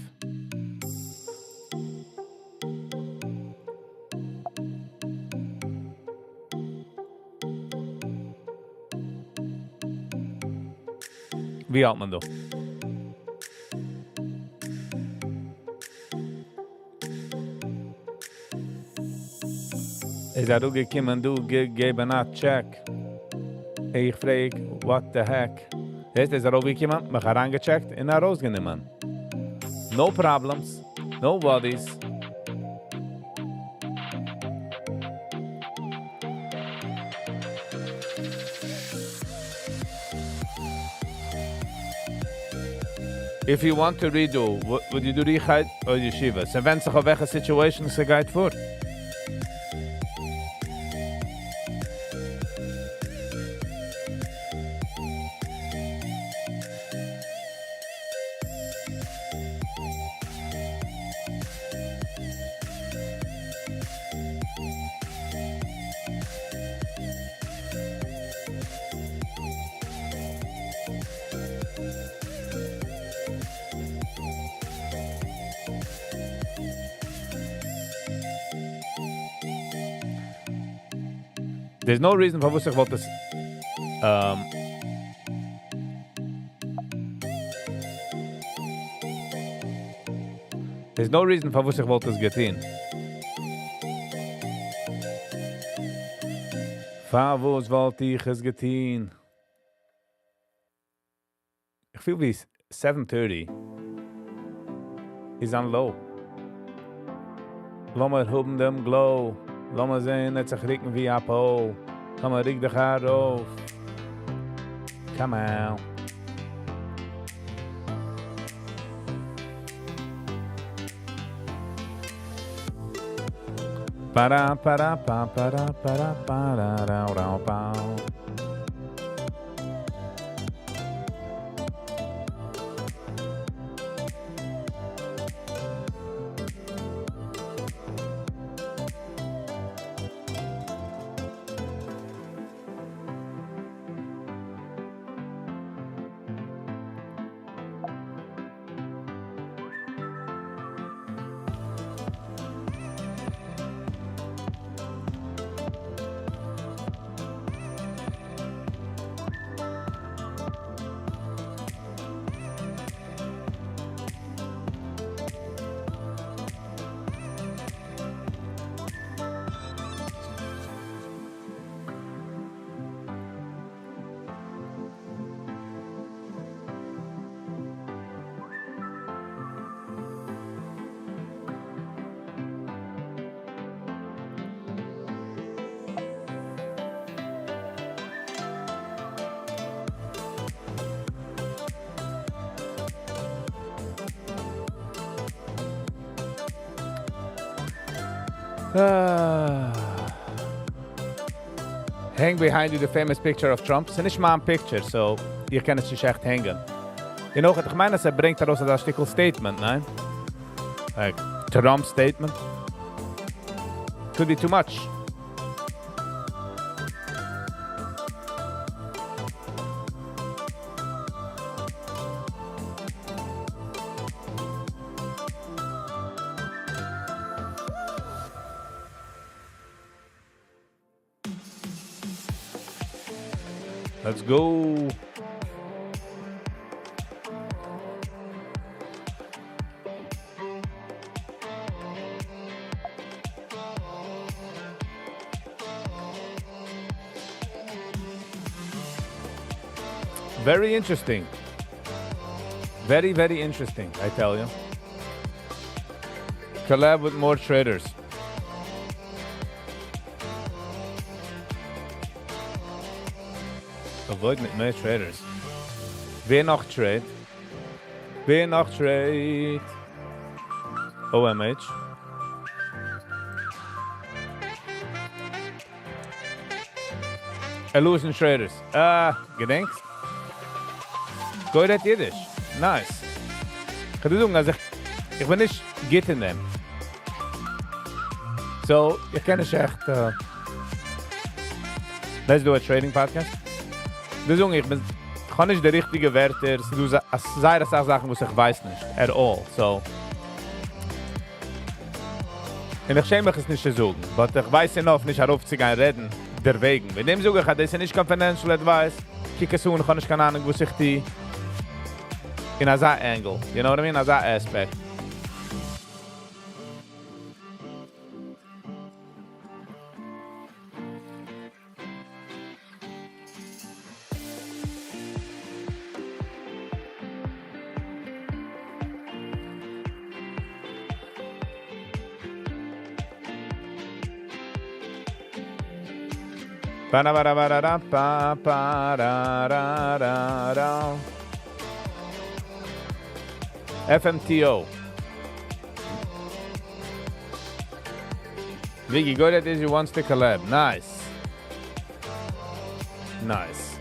Wie hat man da? Is er ook gekomen, du gegeben een check. Ich frag, what the heck? Jetzt ist er auch gekommen, mich herangecheckt und er rausgenommen. No problems, no worries. If you want to redo, would you do Richheit or Yeshiva? So wenn sich auf welche Situation es geht vor? There's no reason for was ich wollte es There's no reason for was ich wollte es getehen. Für was wollte ich es getehen? Ich fühle wie 7:30 is on low. Lass mal hoben dem glow. Lass mal sehen, dass sich riechen wie ein Po. Komm mal, riech dich herauf. Come on. Para para pa para para para ra ra pa. Hang behind you the famous picture of Trump. Es ist nicht mal ein Picture, so ihr könnt es nicht echt hängen. Ich meine, dass bringt daraus das Stück Statement, nein? Like, Trump's statement. Could be too much. Let's go. Very interesting. Very, very interesting, I tell you. Collab with more traders. Avoid mit mehr Traders. Wer noch trade? Wer noch trade? OMH. Illusion Traders. Gedenkst? Go read Yiddish. Nice. Ich kann dir sagen, also ich bin nicht gut in dem. So, ich kenne nicht echt... Let's do a trading podcast. Das sagen, ich kann nicht der richtige Wärter, du sagst Sachen, was ich weiß nicht. At all. So... Und ich schäme mich es nicht zu sagen, aber ich weiß enough, nicht heraufzugehen reden, der Wegen. Wenn dem sage ich, das ist nicht kein Financial Advice, kicke so und kann ich keine Ahnung, wo sich die in a angle, you know what I mean, a aspect. FMTO. Viggy, go that is you wants to collab. Nice. Nice.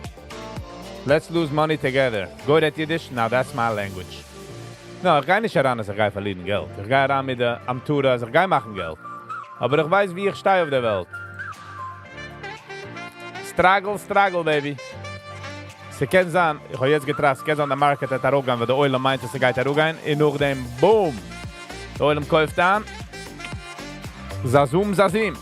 Let's lose money together. Go that Yiddish? Now that's my language. No, ich gehe nicht heran, als ich gehe verlieren Geld. Ich gehe heran mit der Amtura, als ich gehe machen Geld. Aber ich weiß, wie ich stehe auf der Welt. Struggle, baby. Sie kennen sein, ich habe jetzt getracht, sie kennen sein, der Market hat er auch gehen, weil der Oilem meint, dass er geht er auch gehen, und nach dem, boom! Der Oilem kauft an, Zazum, Zazim.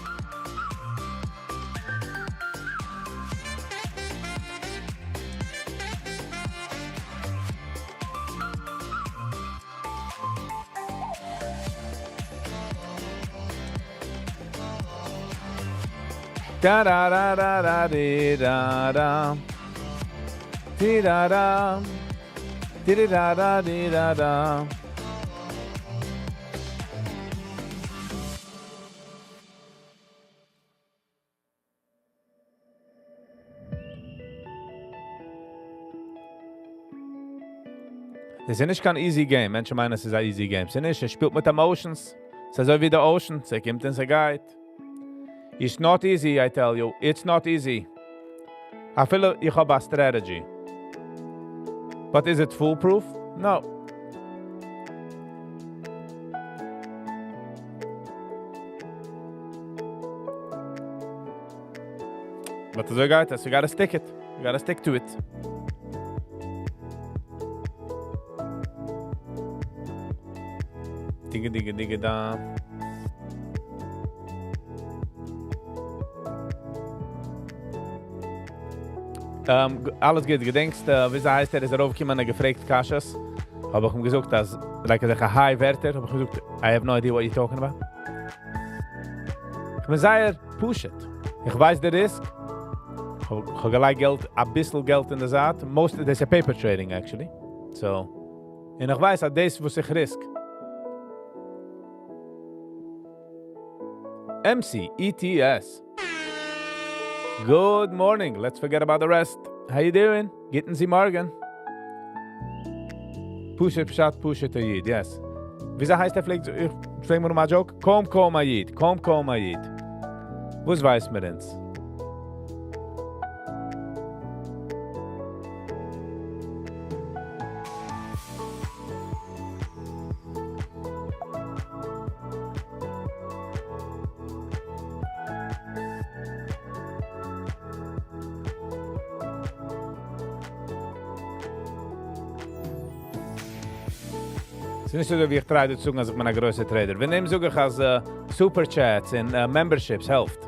Da da da da da di da da di da da di da da di da da. Das ist nicht kein easy game. Menschen meinen, es ist ein easy game. Es ist nicht, spielt mit Emotions. Es ist so wie der Ocean. Es kommt in sein Guide. It's not easy, I tell you. It's not easy. I feel you have a strategy. But is it foolproof? No. But so geht es. You gotta stick it. You gotta stick to it. Digga da. Alles geht, gedenkst, wie heißt er, ist aufgekommen und gefragt Kashas. Habe ich ihm gesagt, dass, like a high Wärter, habe ich gesagt, I have no idea what you're talking about. Ich bin sehr, push it. Ich weiß der Risk. Ich habe gleich Geld, ein bisschen Geld in der Saat. Most, das ist paper trading, actually. So. Und ich weiß, dass das, was ich risk. MC, ETS. Good morning. Let's forget about the rest. How you doing? Gitten Sie morgen? Push it, shot, push it, Ayid. Yes. Wieso heißt der Flick? Ich frage mir noch mal einen Joke. Komm, Ayid. Komm, Ayid. Was weiß man denn? Es ist nicht so, wie ich trade zu sagen, als ich bin ein größer Trader. Wir nehmen sogar als Superchats und Memberships helft.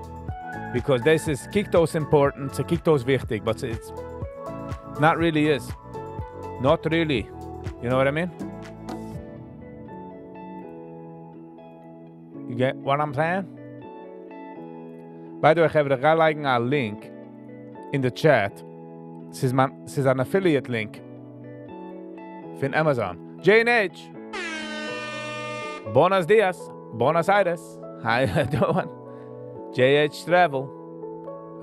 Because this is Kiktos important, so Kiktos wichtig, but it's not really is. Not really. You know what I mean? You get what I'm saying? By the way, ich habe dir gleich einen Link in the chat. Es ist ein Affiliate-Link von Amazon. J&H. Buenos dias. Buenos Aires. How you doing? JH Travel.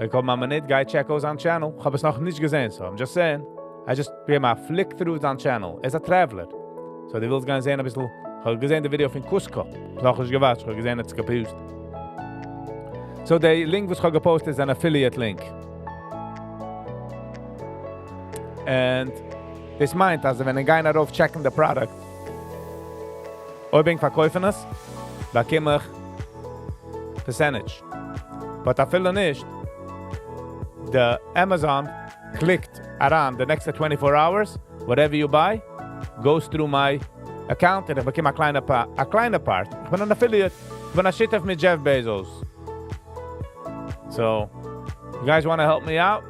Ich komme mal nicht, guy check aus an Channel. Ich habe es noch nicht gesehen, so I'm just saying. I just be mal flick through on Channel. As a traveler. So die will es gerne sehen ein bisschen. Ich habe gesehen das Video von Cusco. Noch nicht gewatscht, ich habe gesehen, es gepostet. So der Link, was ich habe gepostet, ist ein Affiliate Link. And Das meint, also wenn ein Guy darauf checken the product, ob ich verkaufen es, bekomme ich percentage. But I feel nicht, the Amazon clicked around the next 24 hours, whatever you buy, goes through my account and ich bekomme a kleine part. Ich bin ein Affiliate, ich bin ein Shit mit Jeff Bezos. So, you guys want to help me out?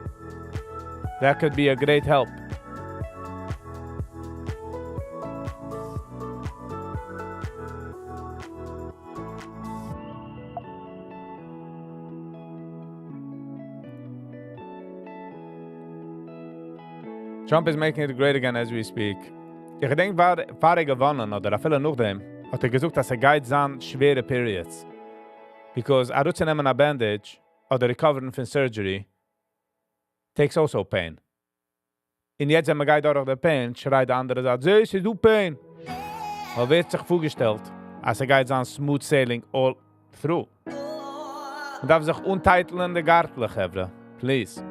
That could be a great help. Trump is making it great again as we speak. Ich denke, war gewonnen, oder viele noch dem, hat gesagt, dass geht sein schwere periods. Because nehmen a bandage, oder recovering from surgery, takes also pain. Und jetzt, wenn man geht durch den Pain, schreit der andere, sagt, sie du Pain. Aber wird sich vorgestellt, als geht sein smooth sailing all through. Man darf sich untiteln der Gartel haben, please.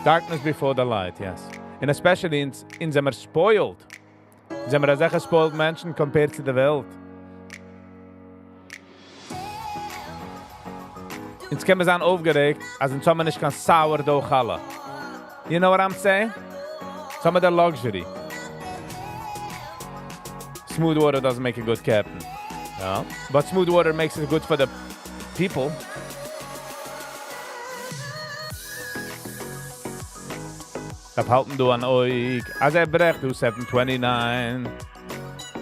Darkness before the light, yes. And especially in them are spoiled. Them are a spoiled menschen compared to the world. Jetzt können wir sein aufgeregt, als in Sommer nicht kann Sourdough challah. You know what I'm saying? Some of the luxury. Smooth water doesn't make a good captain. Yeah. But smooth water makes it good for the people. Darf halten du an euch, als brecht du 729.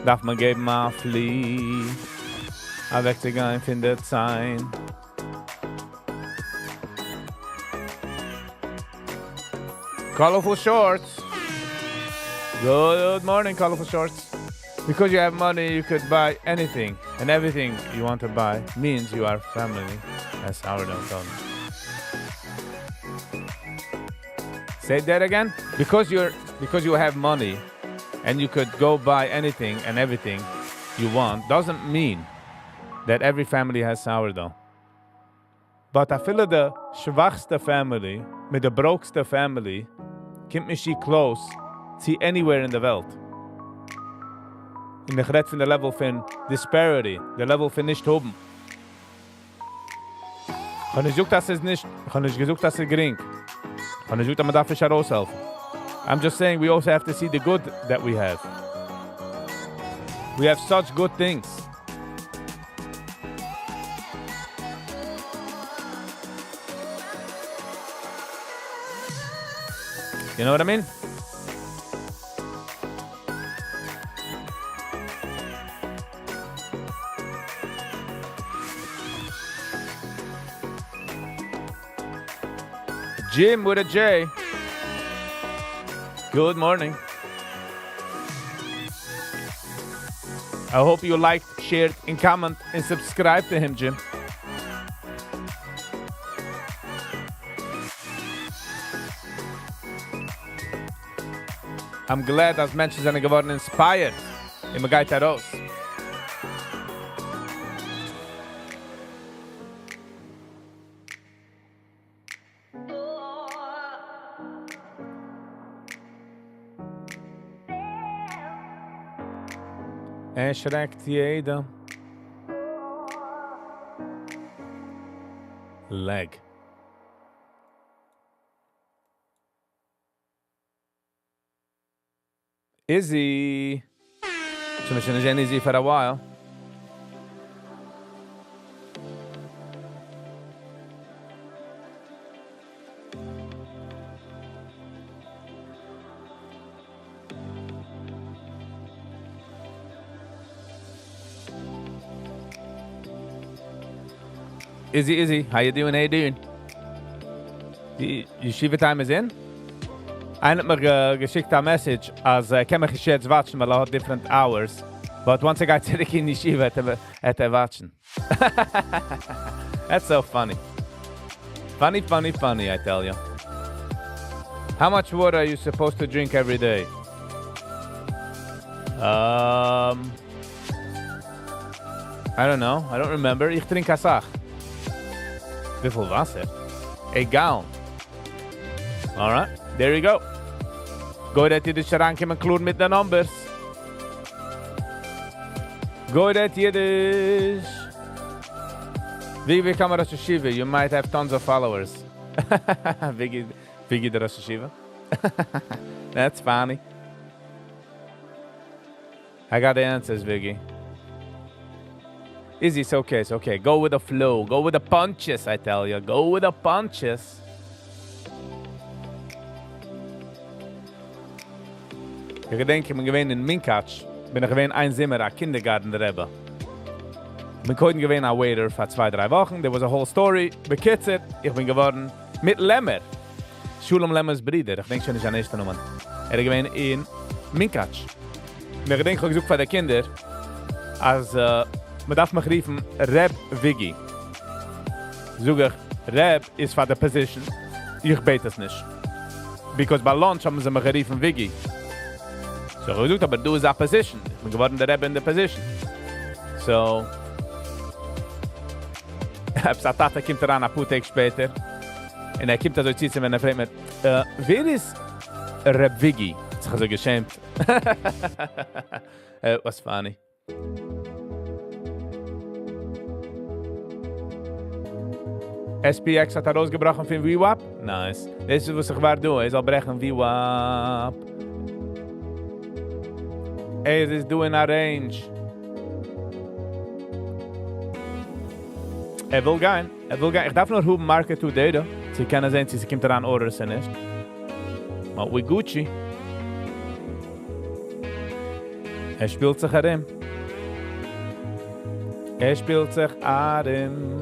Darf man geben a Flieh. Weg zu gehen findet sein. Colorful shorts. Good morning, colorful shorts. Because you have money, you could buy anything. And everything you want to buy means you are family. That's how it done. Say that again. Because you have money and you could go buy anything and everything you want doesn't mean that every family has sourdough. But I feel the schwachste family, mit the brokeste family, kommt mich close to anywhere in the world. In the red von the level von disparity, the level von nicht oben. Ich habe nicht gesagt, dass es nicht, ich habe nicht gesagt, dass es gering. Ich habe nicht gesagt, dass man darf nicht heraushelfen. I'm just saying we also have to see the good that we have. We have such good things. You know what I mean? Jim with a J. Good morning. I hope you liked, shared, and comment, and subscribe to him, Jim. I'm glad dass Menschen sind geworden inspired. Immer geht raus. Schreckt jeder. Leg. Izzy. So we should Izzy for a while. Izzy, how you doing? The yeshiva time is in? Einer hat mir geschickt a message, als kann mich jetzt watchen, weil hat different hours. But once I got zurück in yeshiva, hat watchen. That's so funny. Funny, I tell you. How much water are you supposed to drink every day? I don't know. I don't remember. Ich trinke Asach. Wie viel Wasser? A gallon. All right, there you go. Go that Yiddish rankommen klur mit den Numbers. Go that Yiddish. Viggy come Rosh Hashiva. You might have tons of followers. Viggy the Rosh Hashiva. That's funny. I got the answers, Viggy. Izzy, it's okay, it's okay. Go with the flow. Go with the punches, I tell you. Go with the punches. Ich denke, ich bin gewesen in Minkatsch. Bin ich gewesen ein Zimmer, ein Kindergarten der Rebbe. Bin heute gewesen ein Waiter für 2-3 Wochen. There was a whole story. Bekitzert, ich bin geworden mit Lemmer. Schulem Lemmers Bruder. Ich denke schon, ich an erste Nummer. Gewesen in Minkatsch. Ich denke, ich habe gesucht für die Kinder, als man darf mich riefen Reb Viggy. Sag ich, Reb ist für die Position. Ich bete es nicht. Because bei Lunch haben sie mich geriefen Viggy. So, ich gesagt, aber du ist eine Position. Ich bin geworden der Reb in der Position. So, Sa Tata kommt an ein paar Tage später. Und kommt so zu wenn fragt mir, wer ist Reb Viggy? Ich habe so geschämt. Was funny. SPX hat rausgebrochen von VWAP? Nice. Das ist, was ich war tun. Er soll brechen VWAP. Es ist doing a range. Will gehen. Ich darf nur hoben Market to data. Sie können sehen, sie kommt daran Orders sind nicht. Aber we Gucci. Spielt sich an spielt sich an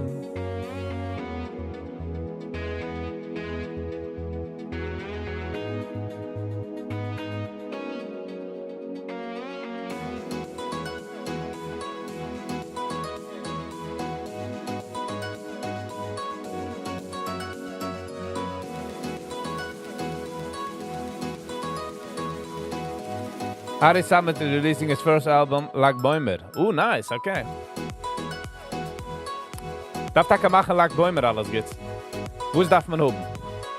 Ari Summit is releasing his first album, Lag Bäumer. Ooh, nice, okay. Darf ich machen, Lag Bäumer alles geht's? Wo darf man oben?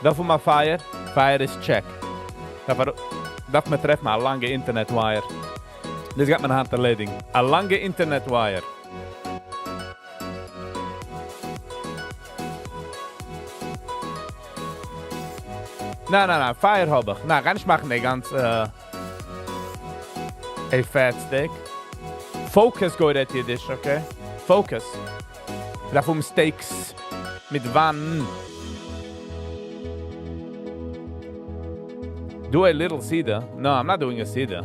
Darf man Fire? Fire ist check. Darf man treffen, eine lange Internetwire. Das geht meine Hand erledigen. Eine lange Internetwire. Nein, Fire habe ich. Nein, kann ich machen, die ganze... A fat stick. Focus go that Yiddish, okay? Focus. Davon Steaks mit Wann. Do a little cedar. No, I'm not doing a cedar.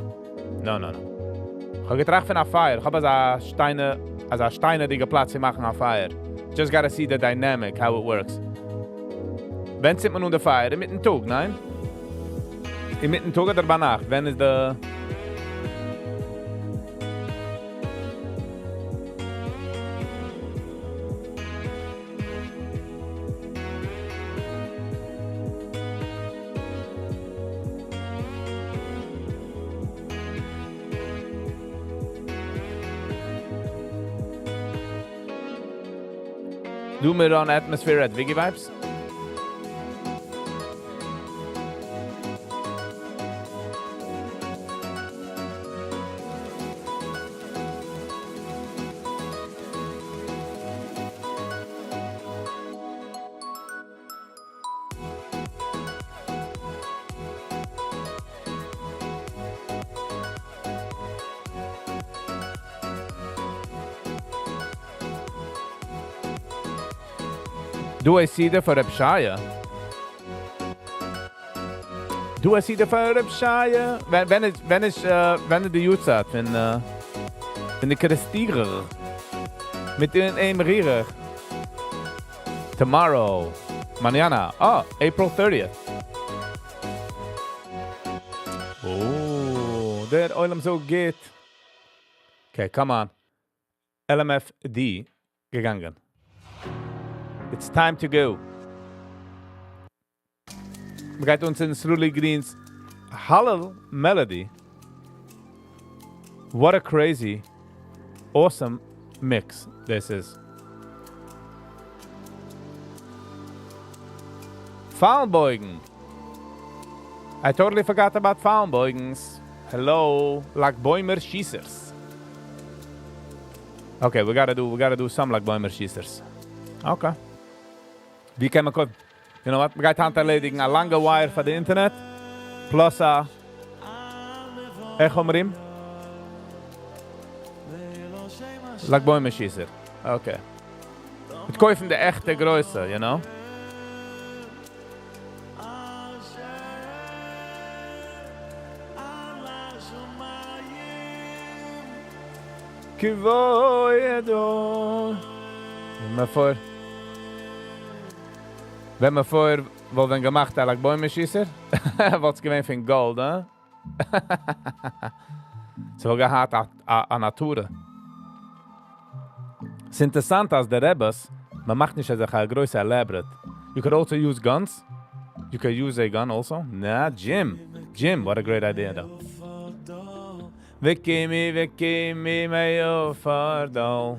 No. Ich habe getracht von einer Fire. Ich habe als eine steinige Platz machen auf Fire. Just gotta see the dynamic, how it works. Wenn sitzt man unter Fire? Im mitten Tag, nein? Im mitten Tag oder bei Nacht? Wenn ist der... Do me on atmosphere at Viggy Vibes. Do I see the for Repshire? Do I see the for Repshire? Wenn die Youth hat, wenn die Christierer mit den Emerierer. Tomorrow, mañana. Oh, April 30th. Oh, der Oilem so geht. Okay, come on. LMFD gegangen. It's time to go. We got uns in Sruli Green's Hallel Melody. What a crazy, awesome mix this is. Fallbeugen. I totally forgot about Frauenbeugens. Hello, like Bäumer Schießers. Okay, we gotta do some like Bäumer Schießers. Okay. Wie kann man gucken? You know what? We got hand erledigen a lange wire for the internet. Plus a Echo Marim. Like Bäumer Schießer. Okay. Mit kaufen de echte Größe, you know? Kivoyedo. Wenn wir vor wollen gemacht like Bäume schießen, was gewinnt von Gold, ne? So gehabt a Natur. Es ist interessant, als der Rebbes, man macht nicht eine größere elaborate. You could also use guns. You could use a gun also. Nah, Jim, what a great idea though. Viggy, mayo fardo.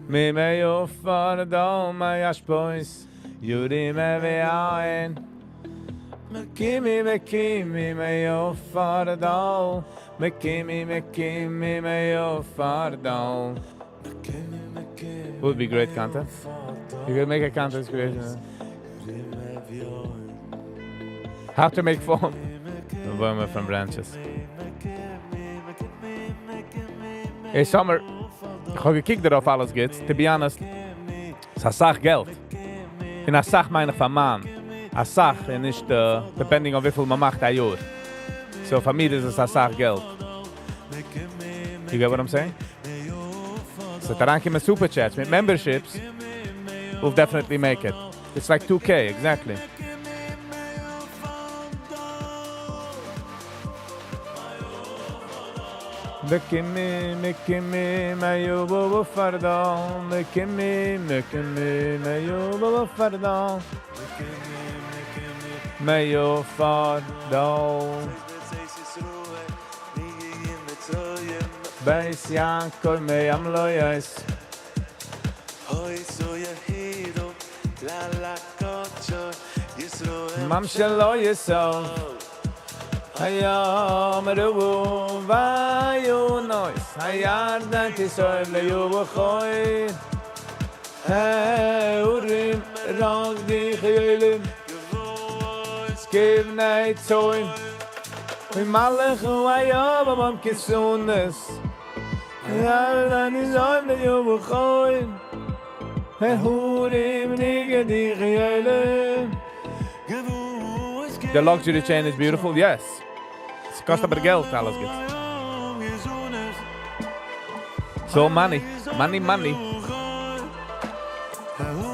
Me mayo fardo, my ashboys. Yuri me veaen. Viggy, mayo fardo. Viggy, mayo fardo. Would be great content. You could make a content creation. How to make foam. Wormer from branches. Hey, Summer. Ich habe gekickt darauf alles geht. To be honest. Es ist eine Sache Geld. In einer Sache meine ich von Mann. Eine Sache und nicht depending on wie viel man macht ein Jahr. So für mich ist es eine Sache Geld. You get what I'm saying? So daran kommen Superchats mit Memberships. We'll definitely make it. It's like 2K, exactly. Mekimi, mayo bobo fardon. Mekimi, mayo bobo fardon. Mayo fardon. Beis Yankor me amloyes. Mam shelo yeso. Hayam ruvu vayu nois. Hayar danti soim le yuvu choy. Hey urim rang di chaylim. Give night soim. We malach hayam amam kisunes. Hayar danti soim le yuvu choy. Hey urim nige di chaylim. The luxury chain is beautiful, yes. It's cost aber Geld, alles geht. So money.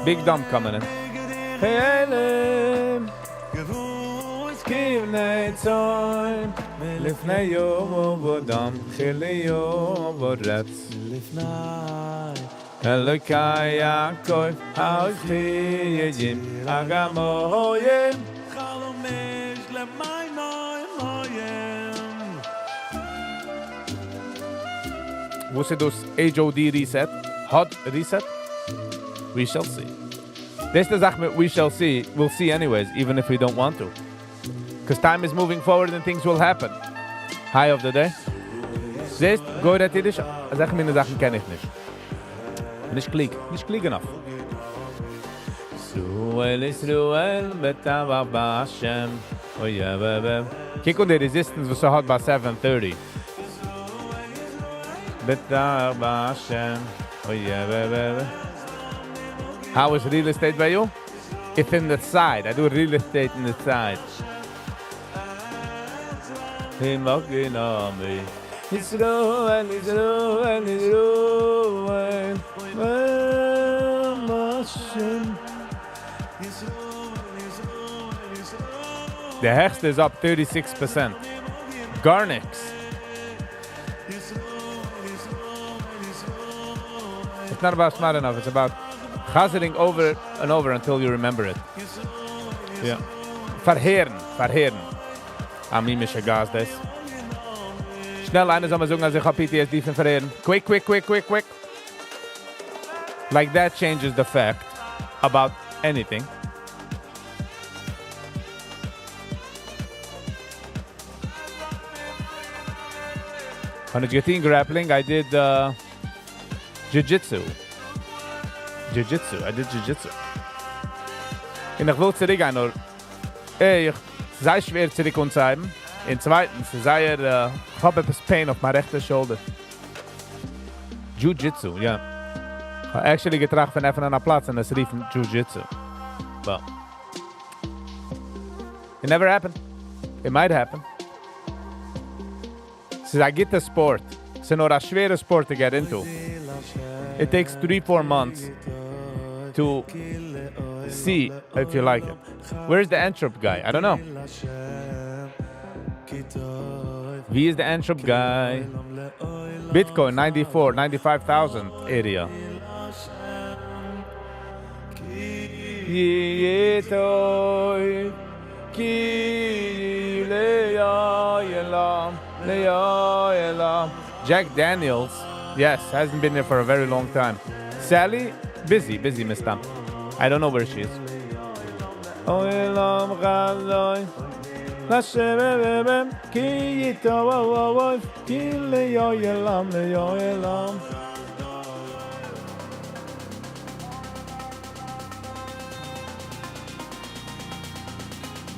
Big dump coming in. Hey, give night time. Lifnei yom vodam, chili yom voretz. Elokai Yaakov, ha'ochi yejim, agamoyim. Was it those HOD reset? Hot reset? We shall see. This is Ahmed, we shall see. We'll see anyways, even if we don't want to. Because time is moving forward and things will happen. High of the day. This, go at Yiddish. Sag mir eine Sachen kenne ich nicht. Nicht klick enough. Israel, betava b'Hashem. Oh yeah, baby. Kick on the resistance was so hot by 7:30. Betava b'Hashem. Oh yeah, baby. How is real estate by you? It's in the side. I do real estate in the side. Him walking on me. Israel. The Hecht is up 36%. Garnix. It's not about smart enough, it's about chazering over and over until you remember it. Yeah. Verheeren. Amimische Gas des. Schnell eine soll mal sagen, als ich hab PTSD von verheeren. Quick. Like that changes the fact about anything. When I get in grappling, I did jiu-jitsu. I did jiu-jitsu. Und ich will zurückgehen, nur ich sei schwer zurück und zeigen. Und zweitens, sei ich habe etwas Pain auf meiner rechten Schulter. Jiu-jitsu, ja. Ich habe actually getragen von einfach einer Platz und es rief Jiu-jitsu. But it never happened. It might happen. So I get the sport. It's not a schwere sport to get into. It takes 3-4 months to see if you like it. Where's the Anthrop guy? I don't know. Wie is the Anthrop guy? Bitcoin 94, 95,000 area. Jack Daniels, yes, hasn't been there for a very long time. Sally, busy, Miss Tam. I don't know where she is.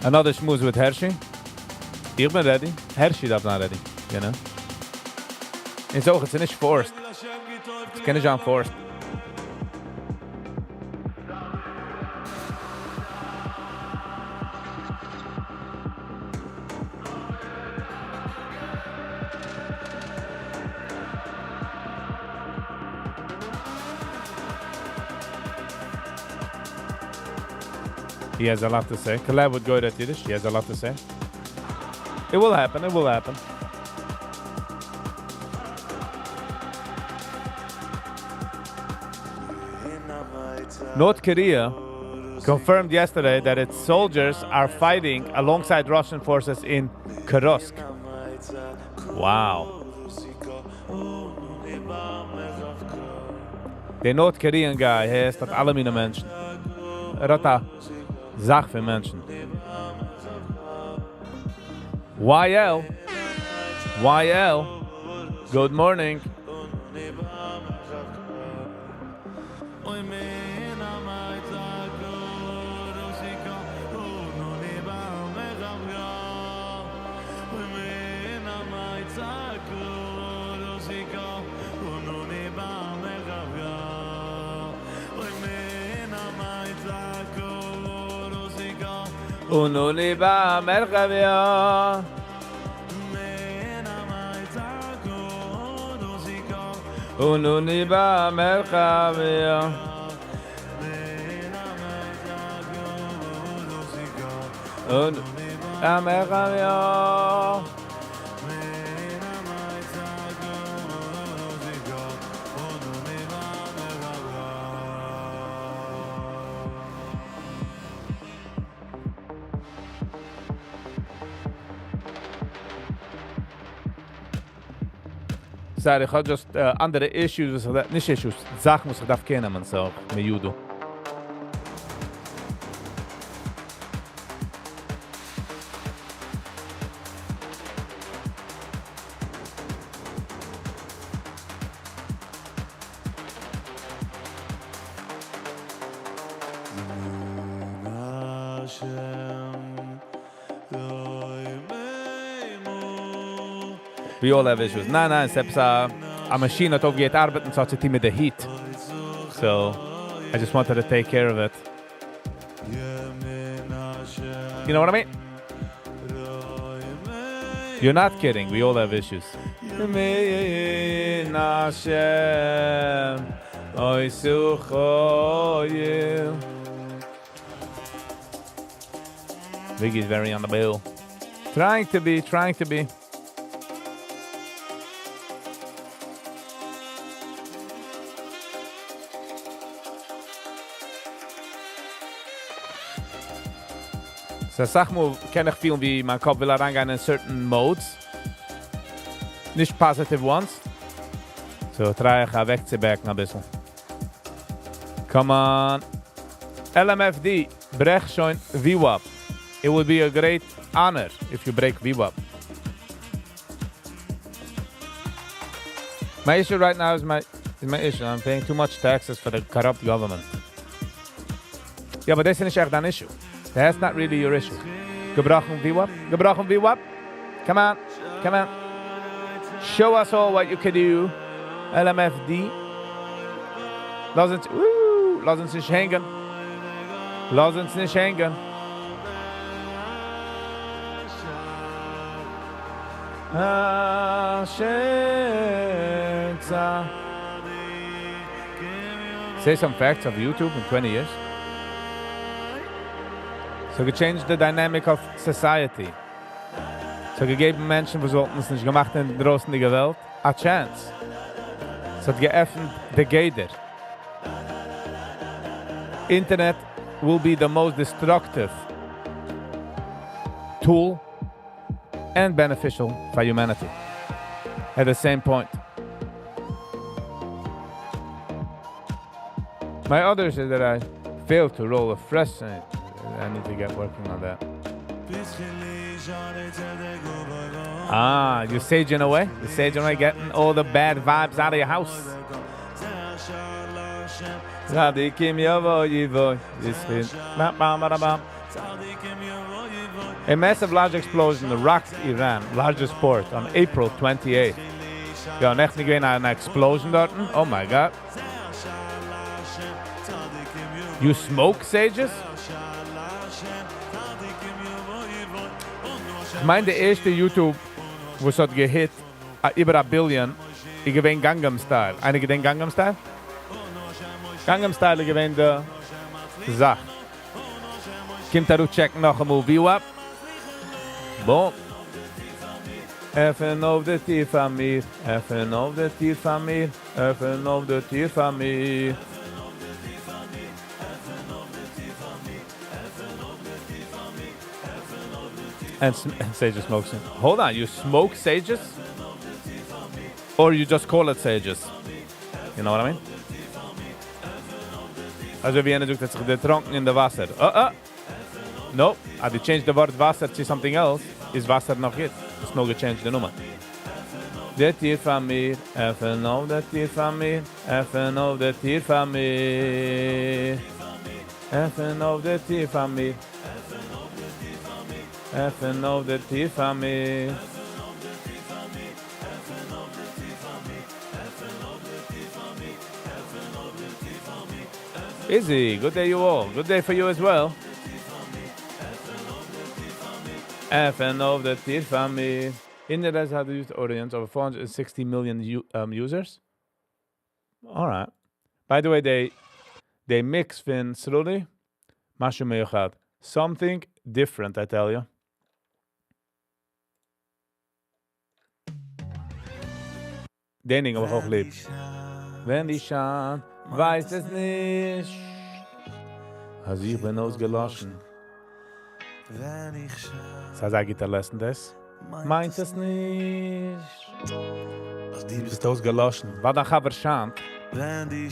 Another schmooze with Hershey. Ich bin ready. Hershey darf not ready, you know. In zo, het is niet forced. Het is niet forced. He has a lot to say. Collab would go at Yiddish. He has a lot to say. It will happen. It will happen. North Korea confirmed yesterday that its soldiers are fighting alongside Russian forces in Kursk. Wow. The North Korean guy has dat alle meine Menschen. Hat Zach für Menschen. YL, good morning. Ununi ba merkavia. Ununi ba merkavia. Merkavia. Sorry, ich habe just andere Issues, nicht Issues, Sachen muss ich darf kennen, man so, mit Judo. We all have issues. Nah, except a machine that get arbeiten so to with the heat. So I just wanted to take care of it. You know what I mean? You're not kidding. We all have issues. Viggy's very on the bill. Trying to be. So sag mal, kann ich fühlen, wie mein Kopf will reingehen in certain modes. Nicht positive ones. So try ich wegzubacken ein bisschen. Come on. LMFD, brech schon VWAP. It would be a great honor if you break VWAP. My issue right now is my issue. I'm paying too much taxes for the corrupt government. Yeah, but that's not an issue. That's not really your issue. Gebrochen wie what? Gebrochen wie what? Come on. Come on. Show us all what you can do. LMFD. Lass uns nicht hängen. Lass uns nicht hängen. Say some facts of YouTube in 20 years. So gechanged the dynamic of society. So gegeben Menschen, die sollten es nicht gemacht in der draußen Welt, a chance. So hat geöffnet the Gator. Internet will be the most destructive tool and beneficial for humanity at the same point. My other is that I failed to roll a fresh scent. I need to get working on that. Ah, you're saging away? You're saging away, getting all the bad vibes out of your house. A massive large explosion rocked Iran, largest port, on April 28th. Ja, echt niet weer naar een explosion dort. Oh my god. You smoke sages? Ich meine, der erste YouTube, was hat gehit, über a billion, ich gewinne Gangnam Style. Einige den Gangnam Style? Gangnam Style gewinne der Sache. Kommt da checken noch einmal View up. Boom. Even op de tier van mij, even op de tier van mij, even op de tier van mij. And Sages smokes it. Hold on, you smoke Sages? Or you just call it Sages? You know what I mean? Also wie einer sagt, dass sich getrunken in der Wasser. Nope, they changed the word Wasser to something else. Is Wasser noch it? It's no change the nummer. De tier van mij, even op de tier van mij, even op de tier van mij. Even op de tier van mij. Even op de tier van mij. Easy, good day you all. Good day for you as well. Even op de tier van mij. Internet has a used audience over 460 million users. All right. By the way, they mix Finn slowly. Mashu meyuchad. Something different, I tell you. Den Ding aber auch lieb. Wenn die Schan weiß es nicht, also ich bin ausgelassen. Das heißt, Gitarristen das? Meint es nicht. Du bist ausgelassen. Was dann aber Schand? Wenn die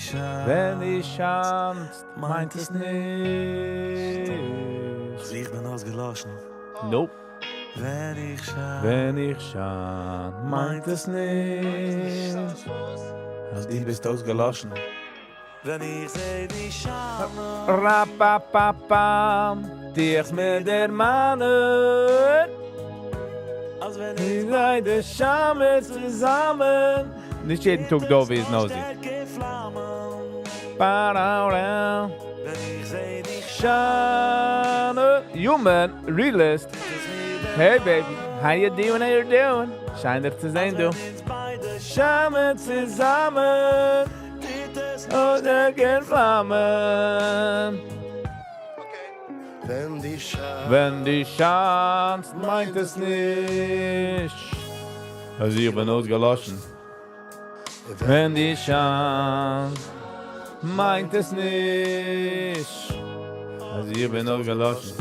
Schand meint es nicht. Ich bin ausgelassen. Nope. Wenn ich Schand meint es nicht. Du bist ausgelassen. Wenn ich seh die Scham. Rapapapam, dich mit der Mann. Als wenn ich sei der Scham zusammen. Nicht jeden Tag da, wie es noch sieht. Wenn ich seh die Scham. Human, realist. Hey baby, how you doing? Scheint dir zu sehen, du. Scham zusammen. Oh, der geht Flammen. Wenn die Chance meint es nicht. Also ich bin ausgelassen. Wenn die Chance meint es nicht. Also ich bin ausgelassen.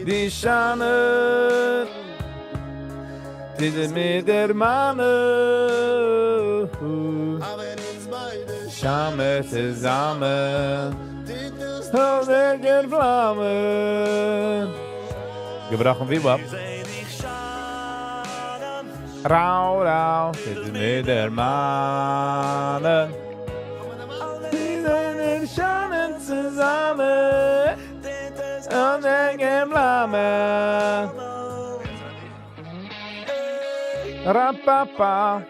Die Chance, die sind mit der Mann. Schame zusammen, oh, der geht Flammen. Gebrochen wie Bob. Rau, rau, sitzt mit der Mannen. Wir sind schon zusammen. Und denken Flammen. Rapapa.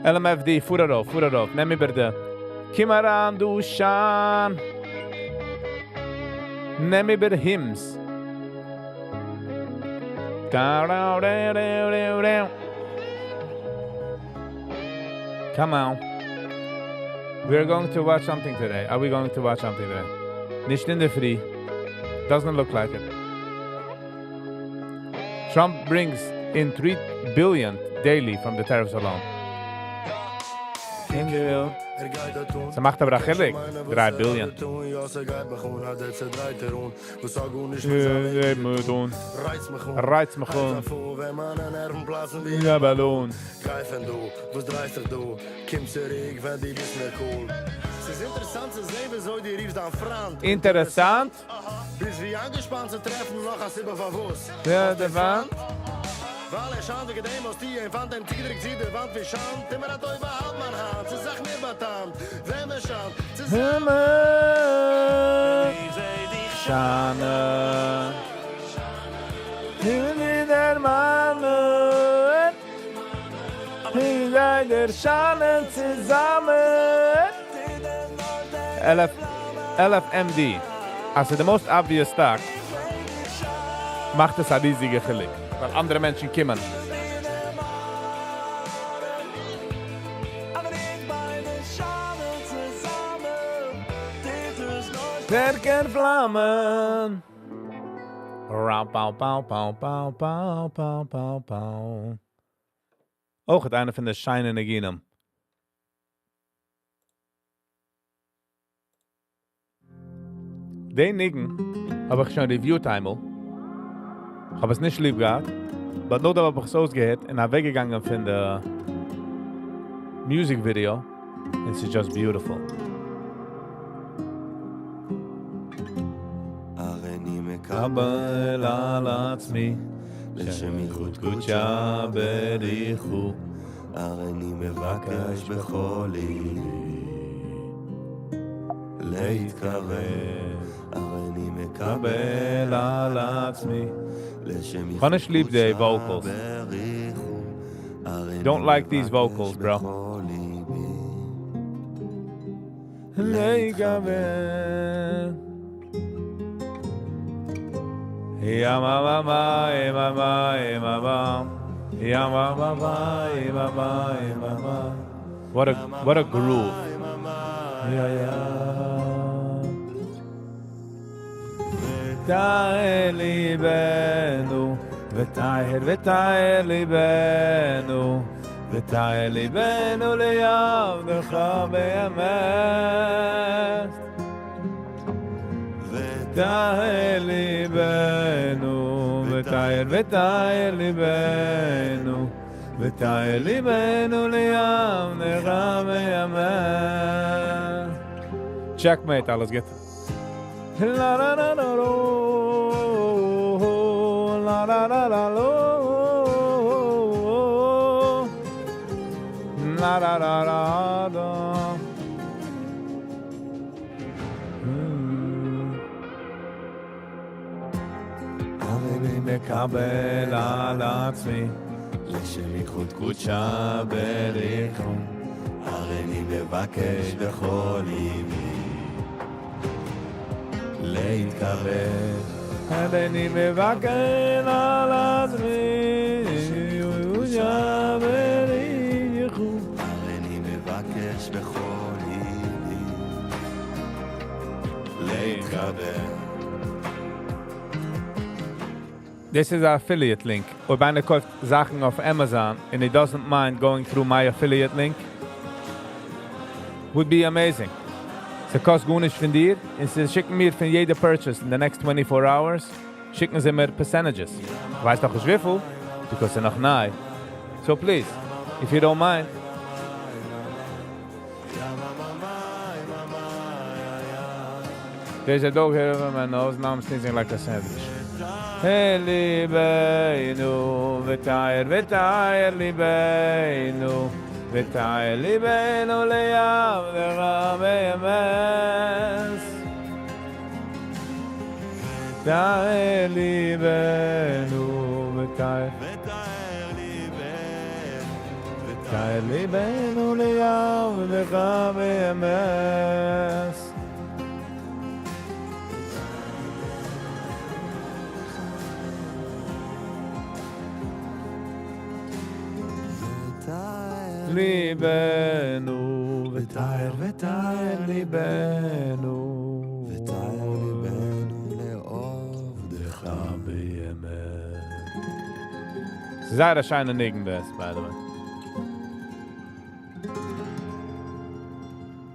LMFD, voer erop. Neem me bitte. Kim heran, du Schaan. Neem me bitte Hims. Come on. We're going to watch something today. Are we going to watch something today? Nicht in der Früh. Doesn't look like it. Trump brings in 3 billion daily from the tariffs alone. Ze macht aber achillig. 3 billion. Reiz me gewoon. Ja, Ballon. Interessant. Bis wie angespannt zu treffen, noch als über Verwurst. Ja, der war. Weil schande gedem aus die fand dem Tigrik sie der Wand wie schand, immer da überhaupt man hat. Sie sagt mir batam, wenn wir schand. Schane. Himmel der Mannen. Wie seid der Schanen zusammen? 11 MD. Also the most obvious Tag macht es ein riesiger Gelick, weil andere Menschen kommen. Sterker Flammen. Rau, pau, pau, pau, pau, pau, pau, pau, pau. Ook het einde van de Shine Energienum. Den Niggen habe ich schon reviewt einmal. Ich habe es nicht lieb gehabt. Aber nur da habe ich es ausgehört und habe weggegangen von der Music Video. It's just beautiful. מקבל על עצמי לשמיכות קודשה בריחו הריני מבקש בכל ליבי להתקרב הריני מקבל על עצמי לשמיכות קודשה בריחו Don't like these vocals, bro. להתקרב Ya mama, mama, mama. Ya mama, mama, mama. What a groove. Ya ya. V'ta'er libenu, v'ta'er libenu, v'ta'er libenu liyavdecha be'emet. V'ta'er libenu, v'ta'er libenu, v'ta'er libenu liyavdecha be'emet. Checkmate, alles geht. La la la la lo, la la la la lo, la la la la la. אני מקבל על עצמי לשליחות קודשה בריחו הריני מבקש בכל ליבי להתקרב הריני מבקש על עצמי קודשה בריחו הריני מבקש בכל ליבי להתקרב. This is our affiliate link. Ob einer kauft Sachen auf Amazon and he doesn't mind going through my affiliate link, would be amazing. Es kostet gut nicht von dir und sie schicken mir von jeder Purchase in the next 24 hours, schicken sie mir percentages. Weiß doch nicht wie viel, because they're noch nahe. So please, if you don't mind. There's a dog here over my nose, now I'm sneezing like a sandwich. ליבנו ותאר ליבנו ותאר ליבנו ליעבדך באמס תאר ליבנו ותאר ליבנו ליעבדך באמס ליבנו ותאר ליבנו לעובדך באמת. Sehr a shine Nigenbest, by the way.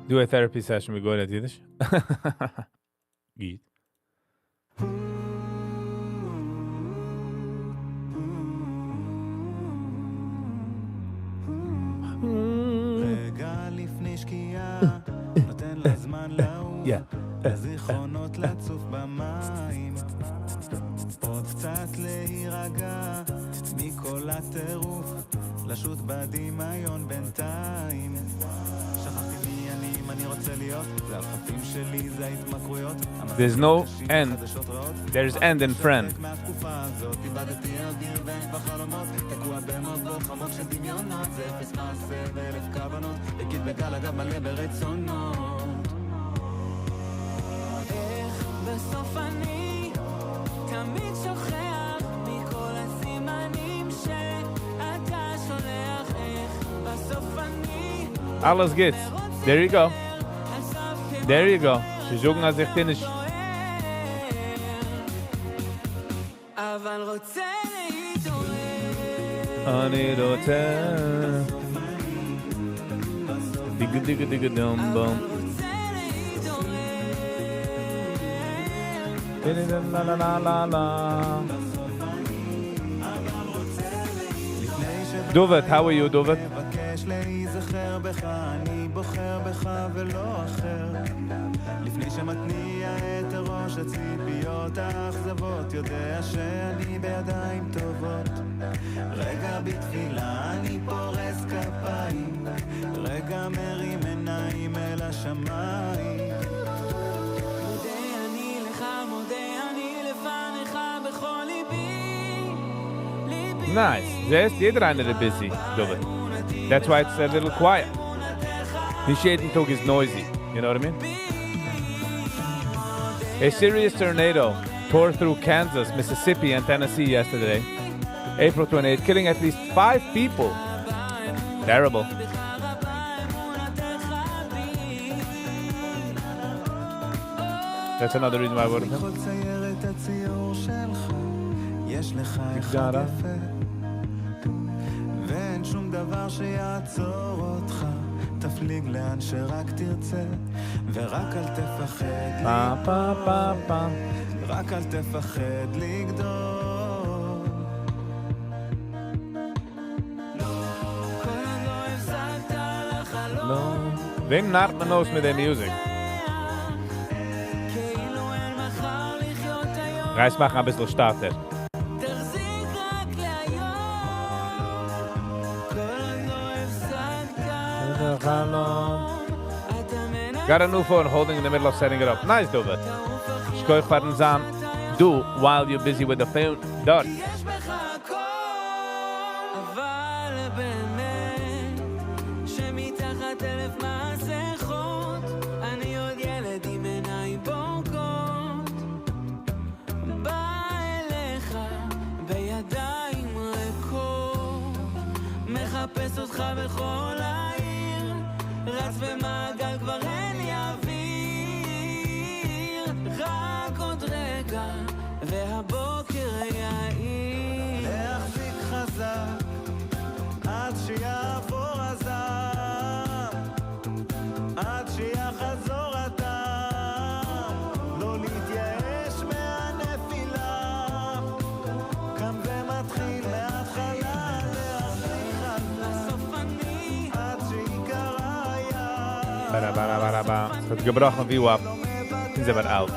Do a therapy session with Goya Yiddish. Geht. נותן לה זמן לעוף הזיכרונות לצוף במים עוד קצת להירגע מכל הטירוף לשוט בדמיון בינתיים שכחתי מי אני אם אני רוצה להיות זה החופים שלי זה ההתמכרויות There's no end. There's end in friend. מהתקופה הזאת איבדתי אוויר ואין בחלומות תקוע במבוא חמוק של דמיונות זה אפס מעשה ואלף כוונות הגיד בגל אגב מלא ברצונות איך בסוף אני תמיד שוכח מכל הסימנים שאתה שולח איך בסוף אני Alles geht's. There you go. There you go. שזוגן אז איך תניש. אבל רוצה להתעורר אני רוצה דיגה דיגה דיגה דום בום לה לה לה לה לה דובת, how are you דובת? מבקש להיזכר בך אני בוחר בך ולא אחר לפני שמתניע את הראש הציפיות האכזבות יודע שאני בידיים טובות רגע בתפילה אני פורס כפיים רגע מרים עיניים אל השמיים מודה אני לך מודה אני לפניך בכל ליבי Nice. There's jeder einer der busy, Dovet. That's why it's a little quiet. Nicht Tag is noisy. You know what I mean? A serious tornado tore through Kansas, Mississippi, and Tennessee yesterday, April 28th, killing at least 5 people. Terrible. That's another reason why I voted for him. יש לך אחד יפה ואין שום דבר שיעצור אותך תפליג לאן שרק תרצה ורק אל תפחד לגדול רק אל תפחד לגדול Wegen nach man aus mit der Musik. Reis machen ein bisschen starter. Got a new phone holding in the middle of setting it up. Nice, Dovet. Shkoich Parnzan. Do while you're busy with the phone. Done. מחפש אותך בכל העיר רץ במעגל כבר אין לי אוויר רק עוד רגע והבוקר יאיר להחזיק חזק עד שיעבור הזעם עד שיחזור הטעם לא להתייאש מהנפילה קם ומתחיל מההתחלה Es hat gebrochen wie Wap. Sind sie aber alt.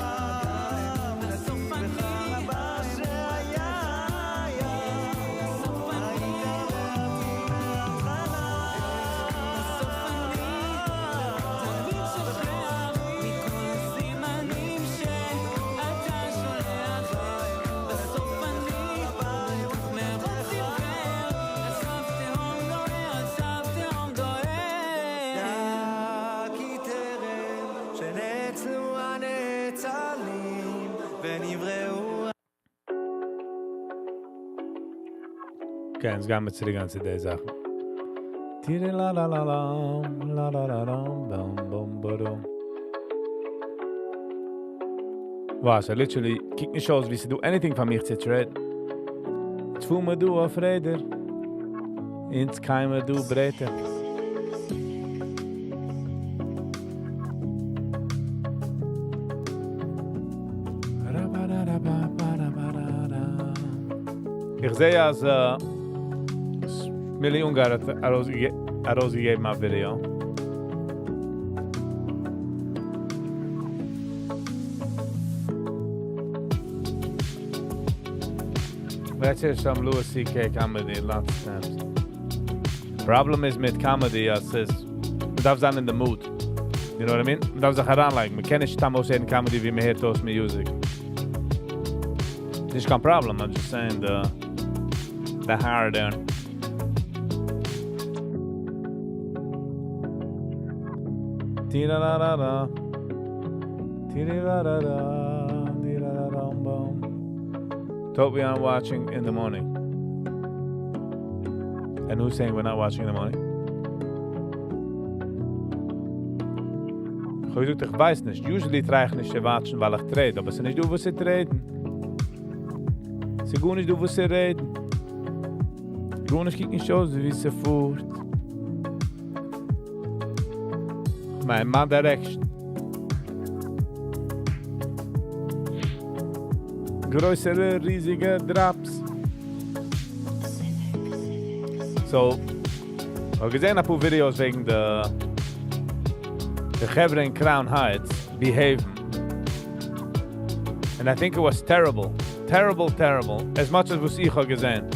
Okay, jetzt gehen wir zurück an die Sachen. Was, literally, kiek nicht aus, wie sie do anything von mich zu reden. Jetzt fuhr mir du auf Räder. Ins Keimer du Breite. Ich sehe, als Million hat herausgegeben ein Video. Let's hear some Louis C.K. comedy, lots of times. Problem is mit comedy, as is, man darf sein in the mood. You know what I mean? Man darf sich heranlegen. Man kann nicht damals sehen comedy, wie man hört aus Music. This is kein problem, I'm just saying the higher there. Tee-da-da-da-da. Tee-da-da-da-da. Tee-da-da-da-bum. Thought we aren't watching in the morning. And who's saying we're not watching in the morning? Ich weiß nicht. Usually try ich nicht zu watchen, weil ich trade. Aber es ist nicht du, was sie traden. Es ist gut nicht du, was sie reden. Gut nicht kicken Shows, wie sie fuhrt. My direction. Größere, riesige Drops. So, ich habe gesehen ein paar Videos wegen der Chevre in Crown Heights behaving. And I think it was terrible. Terrible. As much as was ich habe gesehen.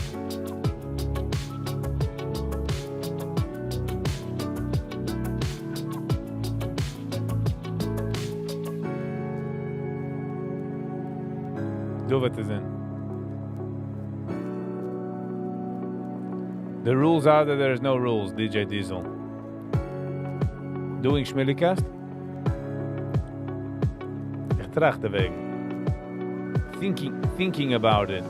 Do what is in. The rules are that there is no rules, DJ Diesel. Doing Schmillikast? Ich trachte weg. Thinking about it.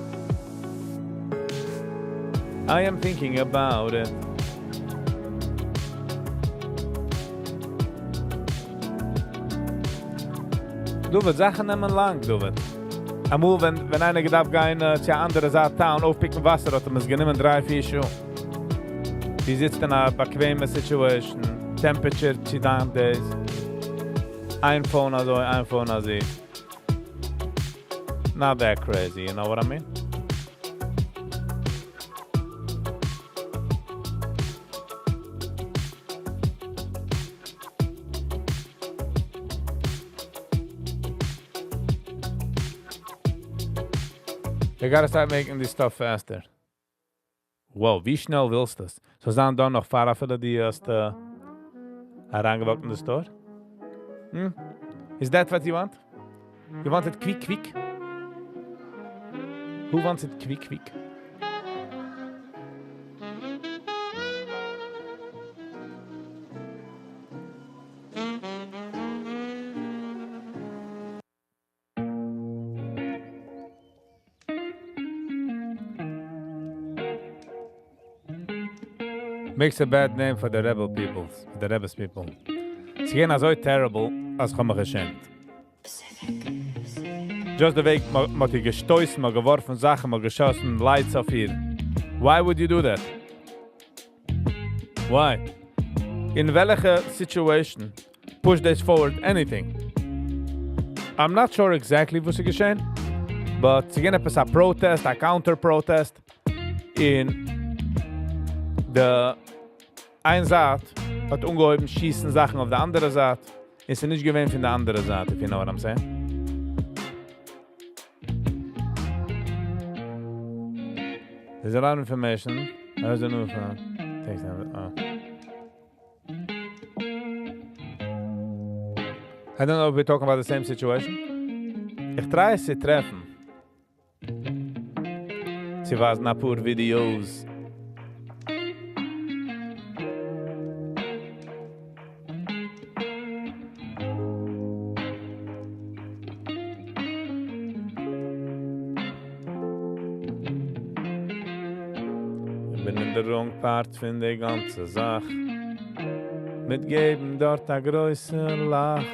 I am thinking about it. Du wird Sachen nehmen lang, du wird. Amul, wenn einer gedacht gehen zu einer anderen Seite Town aufpicken Wasser, hat man es genommen 3-4 Schuhe. Die sitzt in einer bequemen Situation, Temperature, 10 days. Ein Phone also, Not that crazy, you know what I mean? You gotta start making this stuff faster. Wow, wie schnell willst du das? So sind dann noch Fahrradfälle, die erst herangewagt in the store? Is that what you want? You want it quick? Who wants it quick? Makes a bad name for the rebel people, the rebels people. Sie gehen so terrible, als ich mich geschämt. Just the way man die gestoßen, man geworfen Sachen, man geschossen, Lights auf hier. Why would you do that? Why? In welcher situation push this forward anything? I'm not sure exactly was es geschehen, but sie gehen etwas a protest, a counter-protest in der ein Saat hat ungeheuben schießen Sachen auf der andere Saat. Ist sie nicht gewähnt von der anderen Seite, if you know what I'm saying? There's a lot of information. There's a new phone. Takes time. I don't know if we're talking about the same situation. Ich try sie treffen. Sie war na pur Videos. der wrong part von der ganze Sach. Mitgeben dort a größer Lach.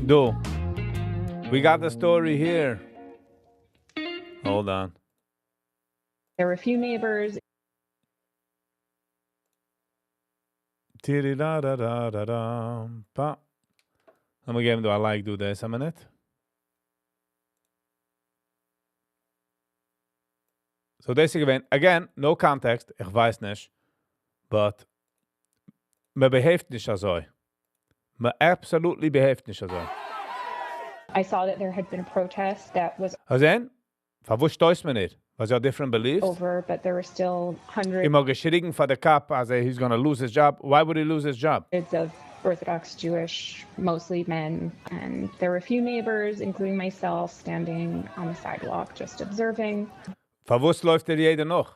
Do. We got the story here. Hold on. There were a few neighbors. Pa. I'm gonna give him, do I like do this a minute? So this is again, no context, ich weiß nicht, but me behaved nicht so. Me absolutely behaved nicht so. I saw that there had been a protest that was Also, verwusst stoßt mir nicht. Was ja different beliefs. over, but there were still hundreds Immer geschrieben for the cop as he's gonna lose his job. Why would he lose his job? of Orthodox Jewish, mostly men. And there were a few neighbors, including myself, standing on the sidewalk, just observing. Verwusst läuft jeder noch.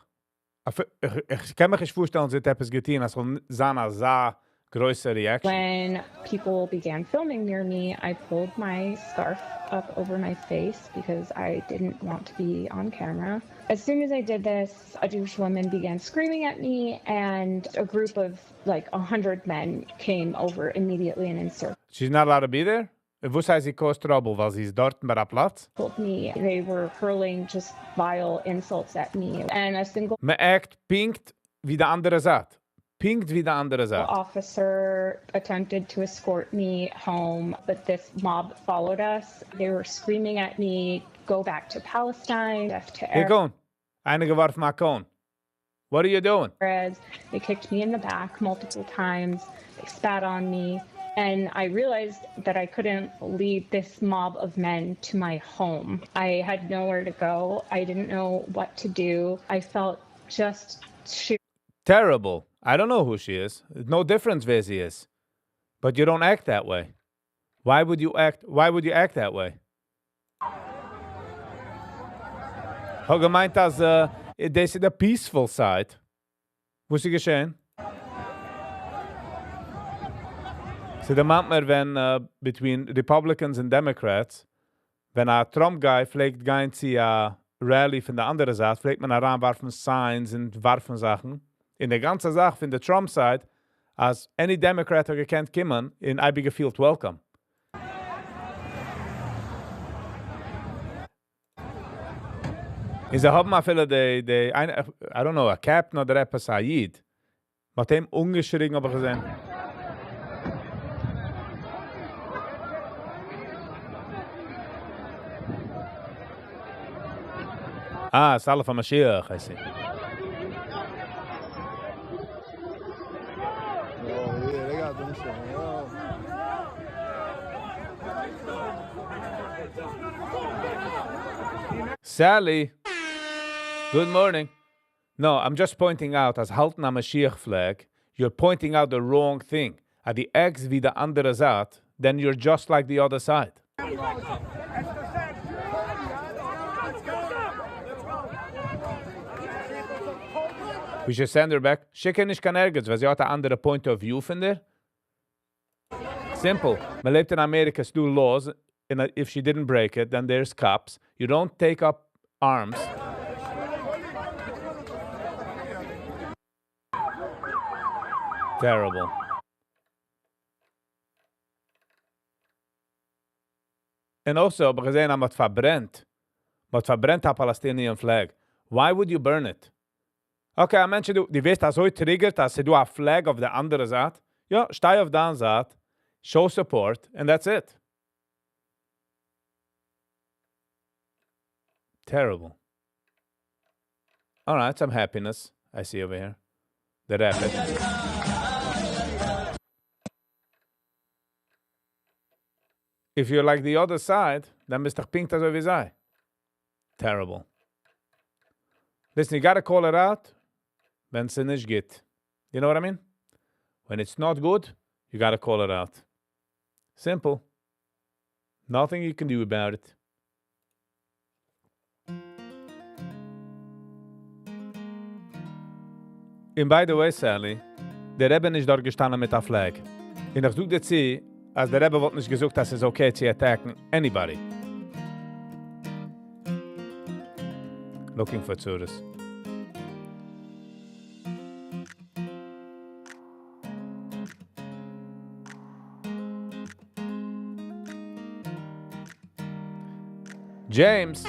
Ich kann mich nicht vorstellen, dass etwas getan als Sana sah größere Reaction. When people began filming near me, I pulled my scarf up over my face because I didn't want to be on camera. As soon as I did this, a Jewish woman began screaming at me, and a group of like 100 men came over immediately and encircled She's not allowed to be there? Wo sei sie caused trouble, weil sie ist dort bei der Platz? me. They were hurling just vile insults at me, and a single Me act pinkt wie der andere sagt. Pinkt wie der andere sagt. officer attempted to escort me home, but this mob followed us. They were screaming at me, "Go back to Palestine, death to Hier komm. Eine geworfen mal komm. What are you doing? Arabs." They kicked me in the back multiple times. They spat on me. And I realized that I couldn't lead this mob of men to my home. I had nowhere to go. I didn't know what to do. I felt just Terrible. I don't know who she is. It's no difference where she is. But you don't act that way. Why would you act that way? Hat gemeint, dass this is the peaceful side. Was ist geschehen? So the meint man, wenn between Republicans and Democrats, wenn a Trump-Guy pflegt gehen zu a Rally von der anderen Seite, pflegt man heranwerfen Signs und werfen Sachen. In der ganzen Sache von der Trump-Side, als any Democrat gekannt kommen, in I be gefühlt welcome. Und sie haben auch viele, I don't know, a Captain oder etwas, a Yid, mit dem ungeschrien, aber gesehen. Ah, it's all of a Mashiach, I see. Oh, yeah, they got them shit. Sally, good morning. No, I'm just pointing out, as halten a Mashiach flag, you're pointing out the wrong thing. At the X wie der andere Saat, then you're just like the other side. We should send her back. Schicken nicht kann ergens, weil sie hat ein andere point of view von der. Simple. Man lebt in Amerika, es do laws, and if she didn't break it, then there's cops. You don't take up arms. Terrible. And also, aber gesehen haben, was verbrennt. Was verbrennt a Palestinian flag. Why would you burn it? Okay, ein Mensch, die weißt, dass so triggert, dass du a flag auf der andere Seite. Ja, steh auf der Seite, show support, and that's it. Terrible. All right, some happiness I see over here. The rapid. If you're like the other side, then Mr. Pink does over sei. Terrible. Listen, you got to call it out when it's nicht geht. You know what I mean? When it's not good, you got to call it out. Simple. Nothing you can do about it. And by the way, Sally, der Rebbe nicht dort gestanden mit der Flag. Und ich such dir zu, als der Rebbe wollte nicht gesagt, dass es okay zu attacken anybody. Looking for Tzuris. James.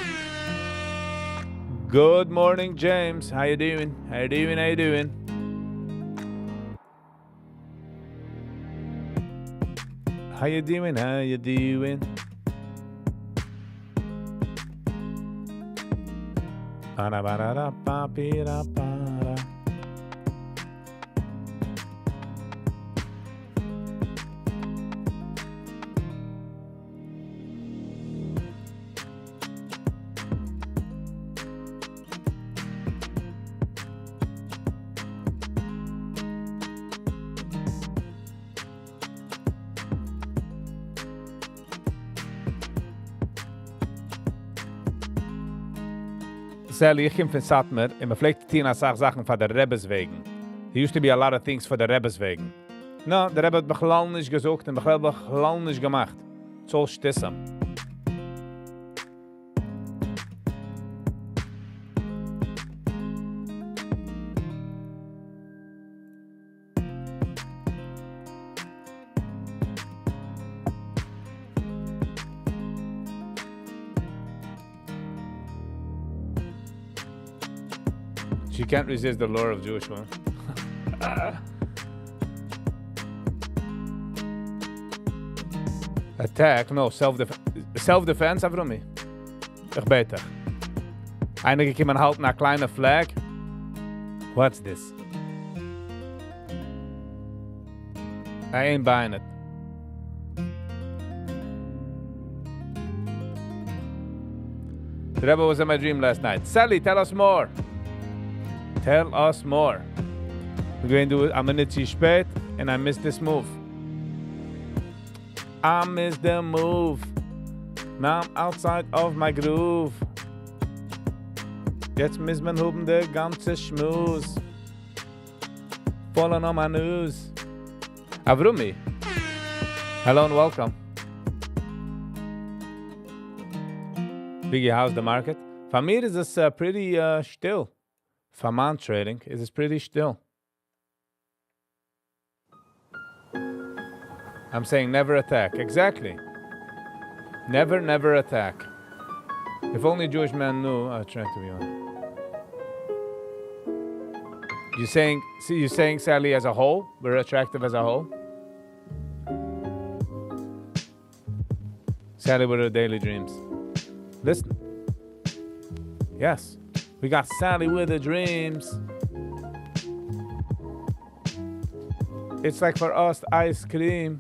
Good morning, James. How you doing? How you doing? How you doing? How you doing? How you doing? Sally, ich komme von Satmer, und man pflegt Tina Sachen von der Rebbes wegen. There used to be a lot of things for the Rebbes wegen. No, der Rebbe hat mich lang nicht gesucht und mich lang nicht gemacht. It's all stissam. She can't resist the lure of Jewish women. Attack? No, self-defense. Self-defense, Avrumi. Ich bete. Einige kommen halten eine kleine Flag. What's this? I ain't buying it. The Rebbe was in my dream last night. Sally, tell us more. Tell us more. We're going to do it a minute too spät, and I missed this move. I missed the move. Now I'm outside of my groove. Jetzt muss man hoben der ganze Schmooze. Falling on my news. Avrumi. Hello and welcome. Viggy, how's the market? For me, it is pretty still. For man trading, it is pretty still. I'm saying never attack. Exactly. Never attack. If only Jewish men knew, I'll try to be honest. You're saying Sally as a whole? We're attractive as a whole? Sally with her daily dreams. Listen. Yes. We got Sally with her dreams. It's like for us, ice cream.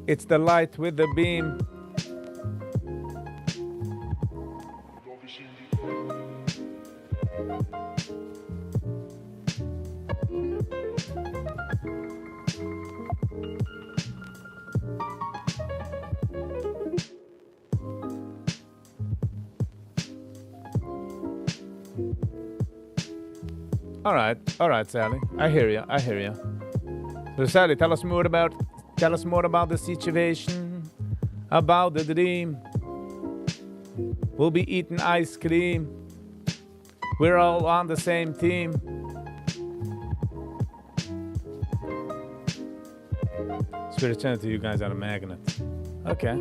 It's the light with the beam. All right, Sally. I hear you. So, Sally, tell us more about the situation, about the dream. We'll be eating ice cream. We're all on the same team. Spirituality, you guys are a magnet. Okay.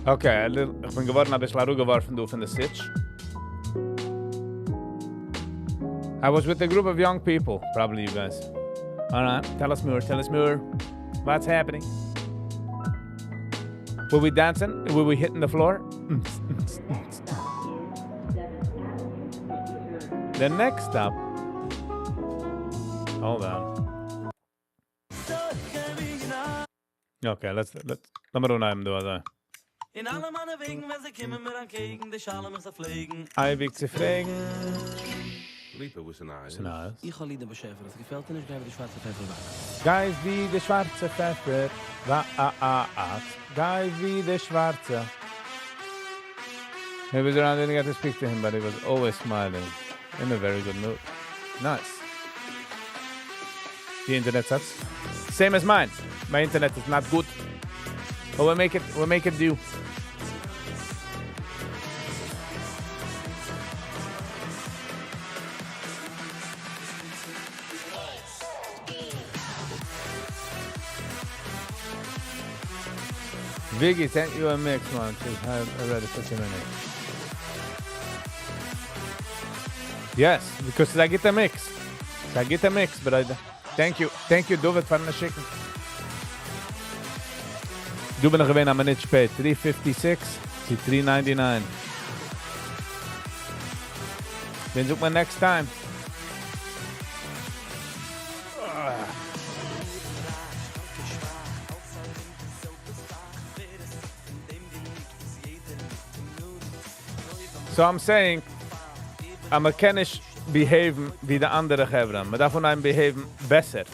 Okay, ich bin geworden ein bisschen geworfen durch von der Sitch. I was with a group of young people, probably you guys. All right, tell us more. What's happening? Were we dancing? Were we hitting the floor? The next stop. Hold on. Okay, let's let me do einem do also. In alle mannen wegen, wenn sie kommen mir an Kegen, die Schale muss er pflegen. Eibig zu fragen. Lieber, wo ist ein Eis? Ich habe Lieder beschäftigt, das gefällt dir nicht, greife die schwarze Pfeffer weg. Guys wie der schwarze Pfeffer. Guys wie der schwarze. He was around, didn't get to speak to him, but he was always smiling. In a very good mood. Nice. The internet sucks. Same as mine. My internet is not good. But we'll make it do. Viggy sent you a mix once. I read it such a minute. Yes, because I get a mix. But I thank you, David, for the chicken. Du bin noch gewesen am Minute spät. 3:56 to 3:99. Then look my next time. So I'm saying, I'm kennisch behaven wie de andere Gevren. Maar daarvan I'm behaven besser.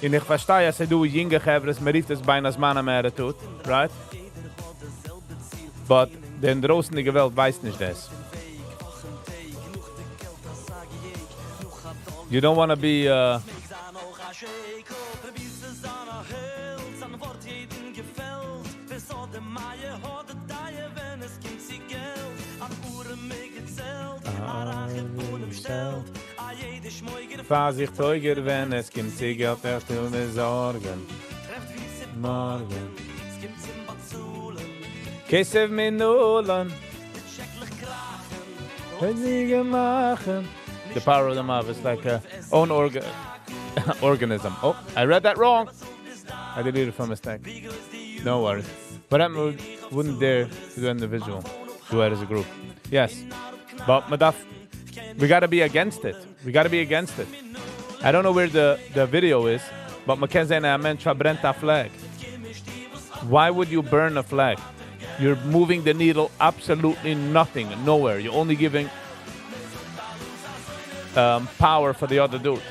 En ik versta als du jinge Gevres, maar rief het bijna als mannen meer tut, right? But den draußen die Gewalt weiß nicht das. You don't want to be Vorsicht, Zeuger, wenn es gibt Ziegel, der stille Sorgen. Morgen. Kesef Minulen. The power of the mouth is like a own organism. Oh, I read that wrong. I deleted it from mistake. No worries. But I wouldn't dare to do individual. Do it as a group. Yes. But Madaf, we gotta be against it. I don't know where the video is, but Mackenzie and I meant verbrennt a flag. Why would you burn a flag? You're moving the needle absolutely nothing, nowhere. You're only giving power for the other dude.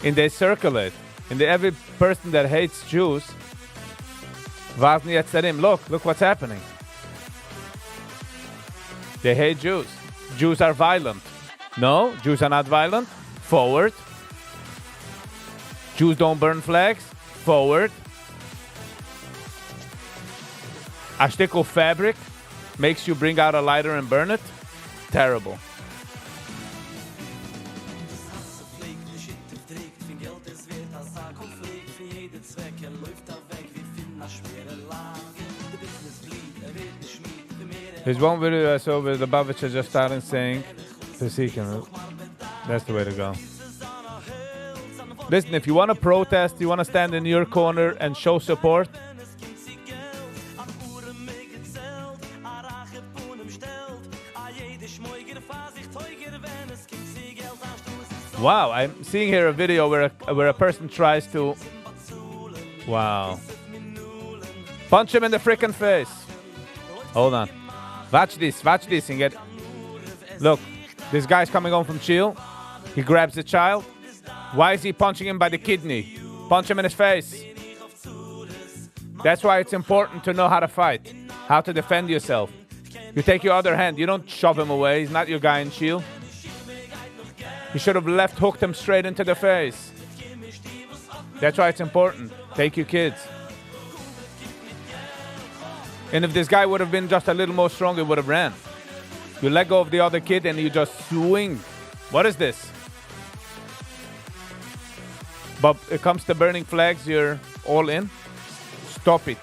And they circulate. And every person that hates Jews, look what's happening. They hate Jews. Jews are violent. No, Jews are not violent. Forward. Jews don't burn flags. Forward. A stick of fabric makes you bring out a lighter and burn it. Terrible. There's one video I saw where the Babich just started saying, that's the way to go. Listen, if you want to protest, you want to stand in your corner and show support, wow, I'm seeing here a video where a person tries to, wow, punch him in the freaking face. Hold on. Watch this and get, look, this guy's coming home from chill. He grabs the child. Why is he punching him by the kidney? Punch him in his face. That's why it's important to know how to fight, how to defend yourself. You take your other hand, you don't shove him away. He's not your guy in chill. You should have hooked him straight into the face. That's why it's important. Take your kids. And if this guy would have been just a little more strong, he would have ran. You let go of the other kid and you just swing. What is this? But it comes to burning flags, you're all in. stop it.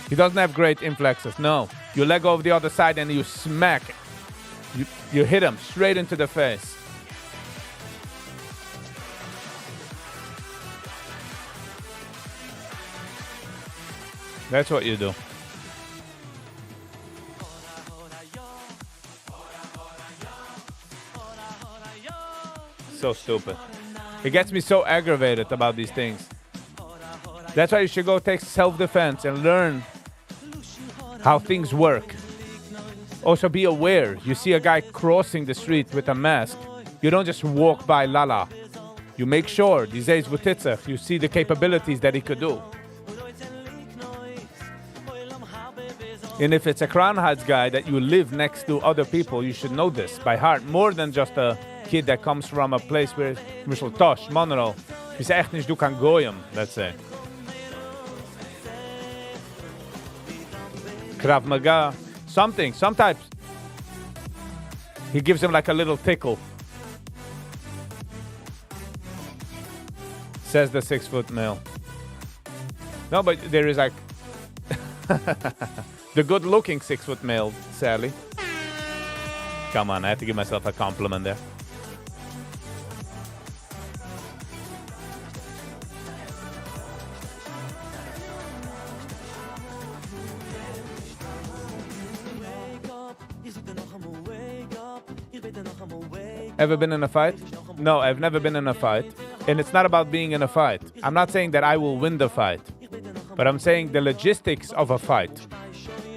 He doesn't have great inflexes. No. You let go of the other side and you smack it. You hit him straight into the face. That's what you do. So stupid. It gets me so aggravated about these things. That's why you should go take self-defense and learn how things work. Also be aware. You see a guy crossing the street with a mask. You don't just walk by lala. You make sure, these days with Titzach, you see the capabilities that he could do. And if it's a Crown Heights guy that you live next to other people, you should know this by heart. More than just a kid that comes from a place where Mishal Tosh, Monroe, is echt nicht du kan goyim, let's say. Krav Maga, something, sometimes he gives him like a little tickle. Says the 6-foot male. No, but there is like the good-looking 6-foot male, Sally. Come on, I have to give myself a compliment there. Ever been in a fight? No, I've never been in a fight. And it's not about being in a fight. I'm not saying that I will win the fight. But I'm saying the logistics of a fight.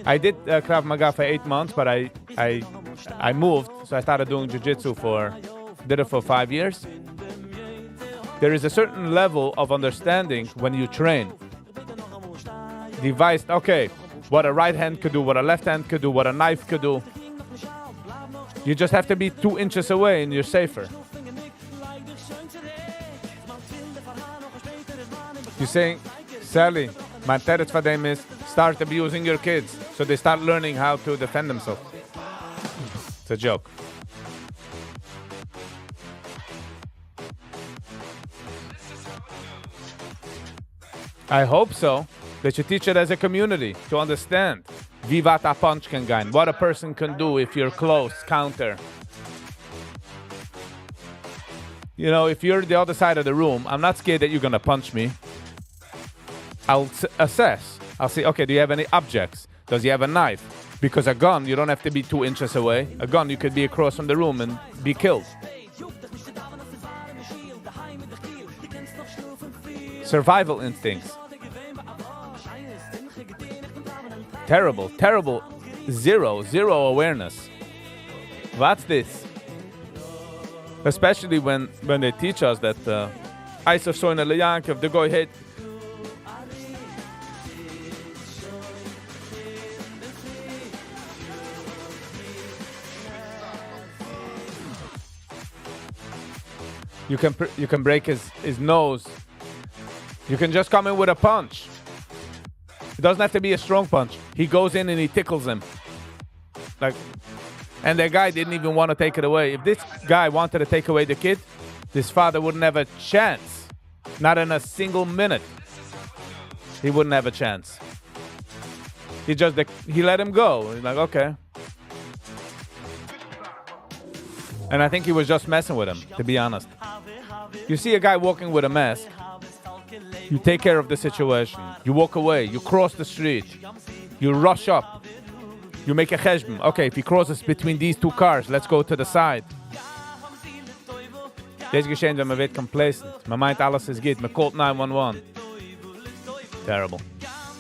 I did Krav Maga for 8 months, but I moved. So I started doing Jiu-Jitsu did it for 5 years. There is a certain level of understanding when you train. Devised, okay, what a right hand could do, what a left hand could do, what a knife could do. You just have to be 2 inches away and you're safer. You're saying, Sally, my teretz for them is start abusing your kids so they start learning how to defend themselves. It's a joke. I hope so. That you teach it as a community to understand what a punch can gain, what a person can do if you're close, counter. You know, if you're the other side of the room, I'm not scared that you're gonna punch me. I'll assess. I'll say, okay, do you have any objects? Does he have a knife? Because a gun, you don't have to be 2 inches away. A gun, you could be across from the room and be killed. Survival instincts. Terrible, terrible. Zero awareness. What's this? Especially when they teach us that Isaf Soina Leyankov, the guy hit. You can break his nose. You can just come in with a punch. It doesn't have to be a strong punch. He goes in and he tickles him. And the guy didn't even want to take it away. If this guy wanted to take away the kid, this father wouldn't have a chance. Not in a single minute. He wouldn't have a chance. He let him go. He's like, okay. And I think he was just messing with him, to be honest. You see a guy walking with a mask. You take care of the situation. You walk away. You cross the street. You rush up. You make a cheshbon. Okay, if he crosses between these 2 cars, let's go to the side. Deze geschehen, wenn man wird complacent. Man meint alles ist gut. Man calls 911. Terrible.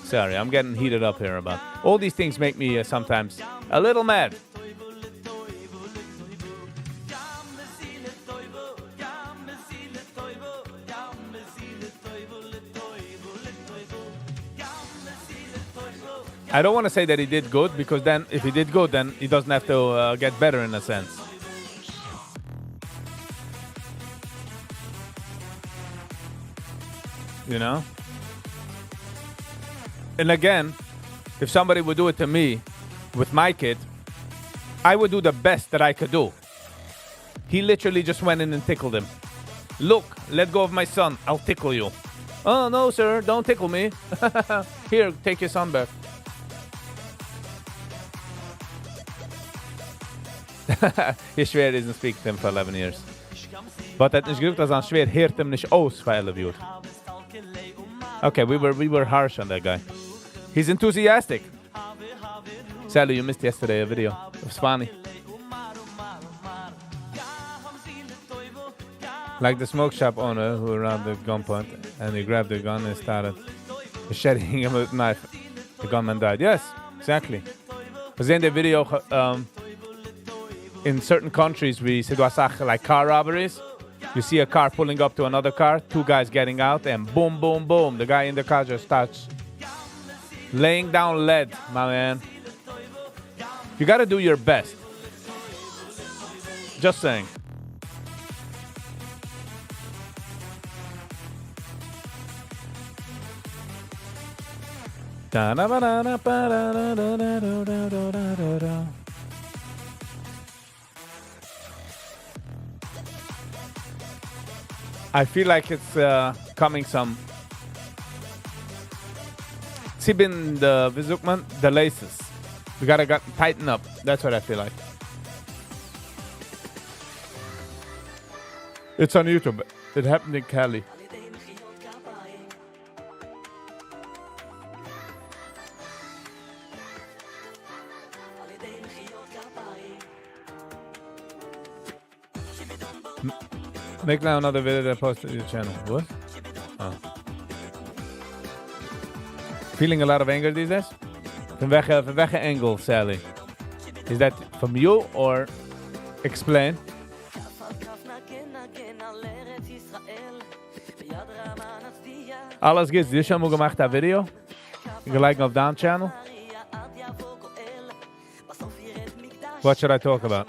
Sorry, I'm getting heated up here about. All these things make me sometimes a little mad. I don't want to say that he did good, because then if he did good, then he doesn't have to get better in a sense. You know? And again, if somebody would do it to me with my kid, I would do the best that I could do. He literally just went in and tickled him. Look, let go of my son. I'll tickle you. Oh, no, sir. Don't tickle me. Here, take your son back. His schwer isn't speaking to him for 11 years. But that is good, as schwer heert him nicht aus for 11 years. Okay, we were harsh on that guy. He's enthusiastic. Sally, you missed yesterday a video of Spani. Like the smoke shop owner who robbed the gunpoint and he grabbed the gun and started macheting him with a knife. The gunman died. Yes, exactly. Because in the video, in certain countries, we see like car robberies. You see a car pulling up to another car, two guys getting out, and boom, boom, boom. The guy in the car just starts laying down lead, my man. You gotta do your best. Just saying. I feel like it's coming some. Ziehen the, wie sagt man, the laces. We gotta tighten up. That's what I feel like. It's on YouTube. It happened in Cali. Make now another video that I posted to your channel. What? Oh. Feeling a lot of anger these days? Van welke angle, Sally? Is that from you or explain? Alles geht's. Du schon mal gemacht ein Video? Gleich auf deinem Channel? What should I talk about?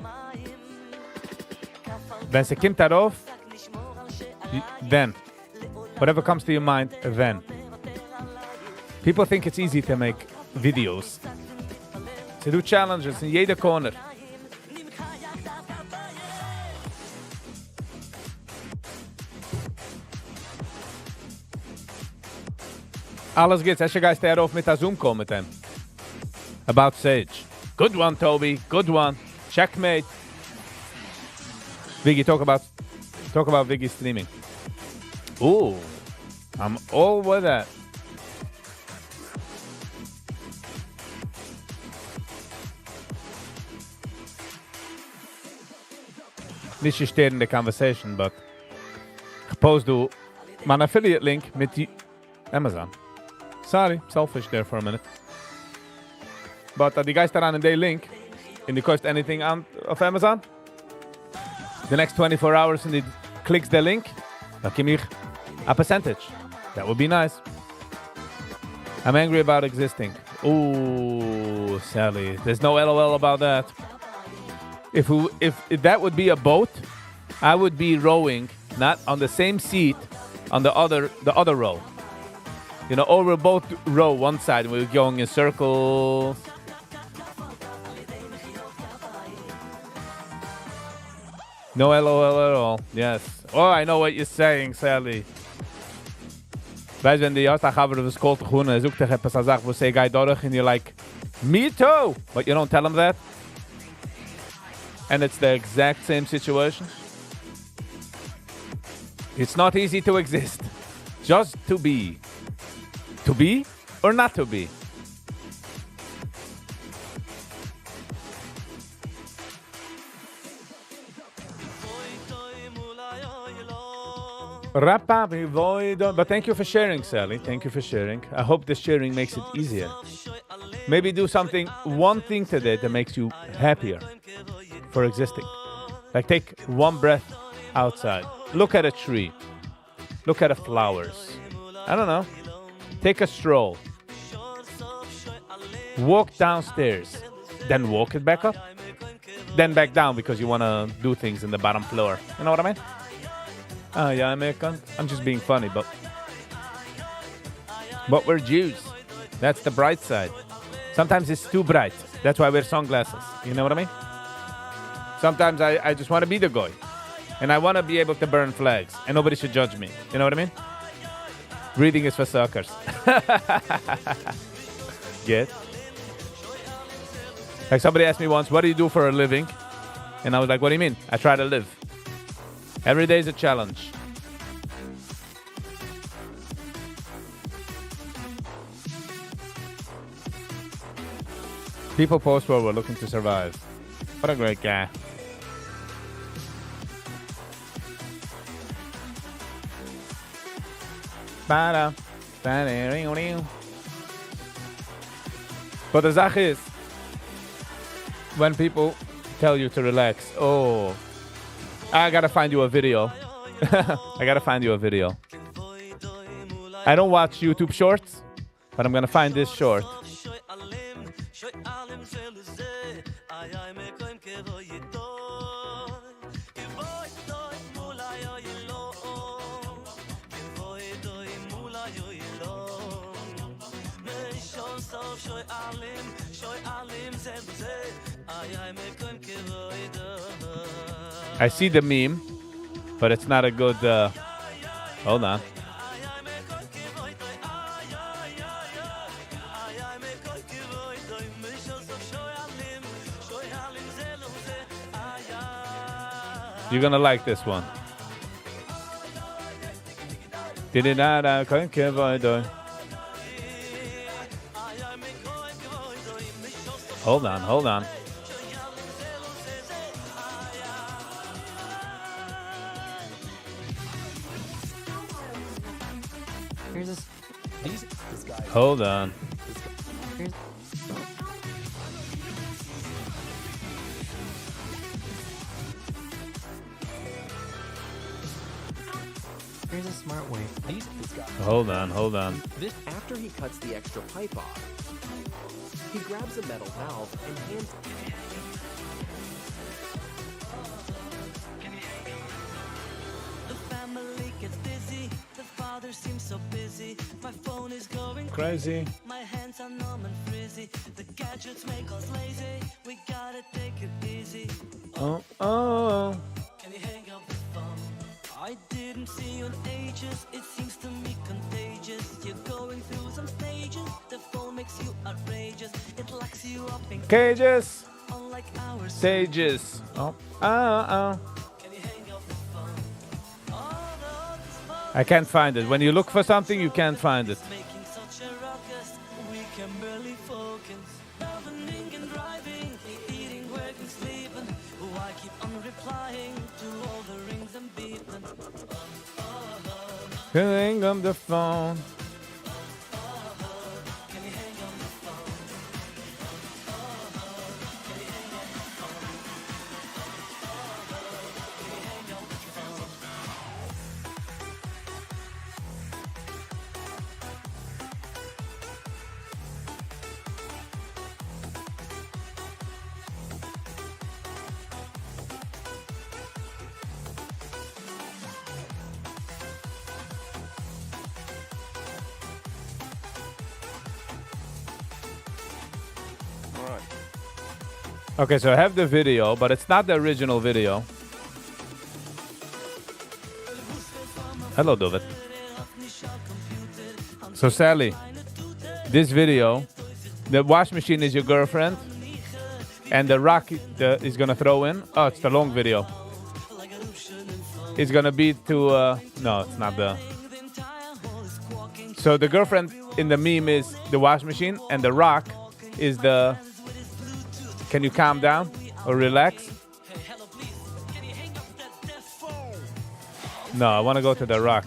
Wenn es kommt darauf, then. Whatever comes to your mind, then. People think it's easy to make videos. To do challenges in jeder corner. Alles geht's. Hast du guys darauf mit der Zoom call mit dem? About Sage. Good one, Toby. Good one. Checkmate. Viggy, talk about Viggy streaming. Ooh, I'm all with that. Nicht steht in the conversation, but ich post du mein affiliate link mit Amazon. Sorry, selfish there for a minute. But the guys that are on the link, and they cost anything of Amazon, the next 24 hours and it clicks the link, dan give me a percentage. That would be nice. I'm angry about existing. Ooh, Sally, there's no LOL about that. If that would be a boat, I would be rowing, not on the same seat, on the other row. You know, or we'll both row one side and we're going in circles. No LOL at all. Yes. Oh, I know what you're saying, Sally. Weißt du, wenn die erste haben, du bist kalt gewonnen, er sucht dich etwas, er sagt, wo sie geht durch, and you're like, me too! But you don't tell him that. And it's the exact same situation. It's not easy to exist. Just to be. To be or not to be. But thank you for sharing, Sally. Thank you for sharing. I hope the sharing makes it easier. Maybe do one thing today that makes you happier for existing. Like take one breath outside. Look at a tree. Look at the flowers. I don't know. Take a stroll. Walk downstairs. Then walk it back up. Then back down because you want to do things in the bottom floor. You know what I mean? Oh, yeah, I'm just being funny, but we're Jews. That's the bright side. Sometimes it's too bright. That's why I wear sunglasses. You know what I mean? Sometimes I just want to be the guy. And I want to be able to burn flags, and nobody should judge me. You know what I mean? Reading is for suckers. Get? Like somebody asked me once, what do you do for a living? And I was like, what do you mean? I try to live. Every day is a challenge. People post-war were looking to survive. What a great guy. But the Zach is, when people tell you to relax, oh, I gotta find you a video. I gotta find you a video. I don't watch YouTube shorts, but I'm gonna find this short. I see the meme, but it's not a good. Hold on. You're gonna like this one. Hold on, hold on. Hold on. Here's a smart way. Hold on, hold on. After he cuts the extra pipe off, he grabs a metal valve and hands. The family gets busy. The father seems so busy. My phone is going crazy. My hands are numb and frizzy. The gadgets make us lazy. We gotta take it easy. Oh, oh. Can you hang up the phone? I didn't see you in ages. It seems to me contagious. You're going through some stages. The phone makes you outrageous. It locks you up in cages. Unlike ours. Stages. Oh, oh. Can you hang up the phone? I can't find it. When you look for something, you can't find it. Making such a ruckus, we can barely focus. Traveling and driving, eating, working, sleeping. Why keep on replying to all the rings and beeping? Hang up the phone. Can you hang on the phone? Can you hang on the phone? Can you hang on the phone? Okay, so I have the video, but it's not the original video. Hello, David. So, Sally, this video, the wash machine is your girlfriend, and the rock is gonna throw in. Oh, it's the long video. It's gonna be to, no, it's not the. So the girlfriend in the meme is the wash machine, and the rock is the. Can you calm down or relax? No, I want to go to the rock.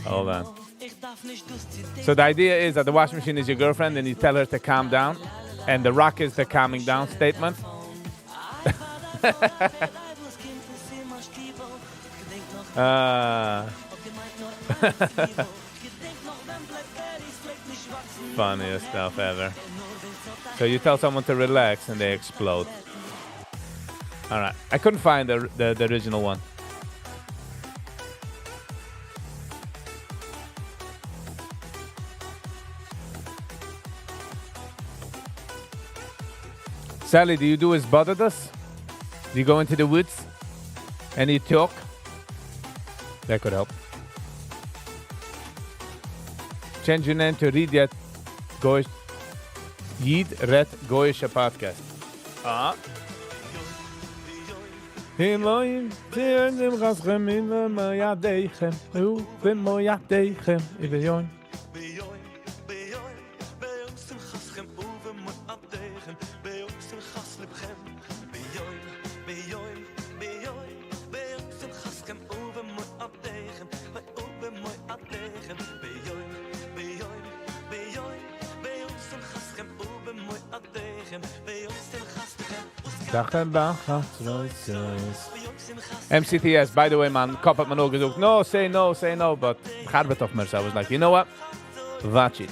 Hold on. So the idea is that the washing machine is your girlfriend and you tell her to calm down, and the rock is the calming down statement. Funniest stuff ever. So you tell someone to relax and they explode. All right, I couldn't find the original one. Sally, do you do as bodadas? Do you go into the woods and you talk? That could help. Change your name to Read Yet Goyish Yid Ret Goyisha podcast. Himoyim tzirenzim chaschem in moyadeichem u b'moyadeichem iveyon. MCTS, by the way, man, kop had me nog gezocht. No, say no, but gaat het toch maar. So I was like, you know what? Watch it.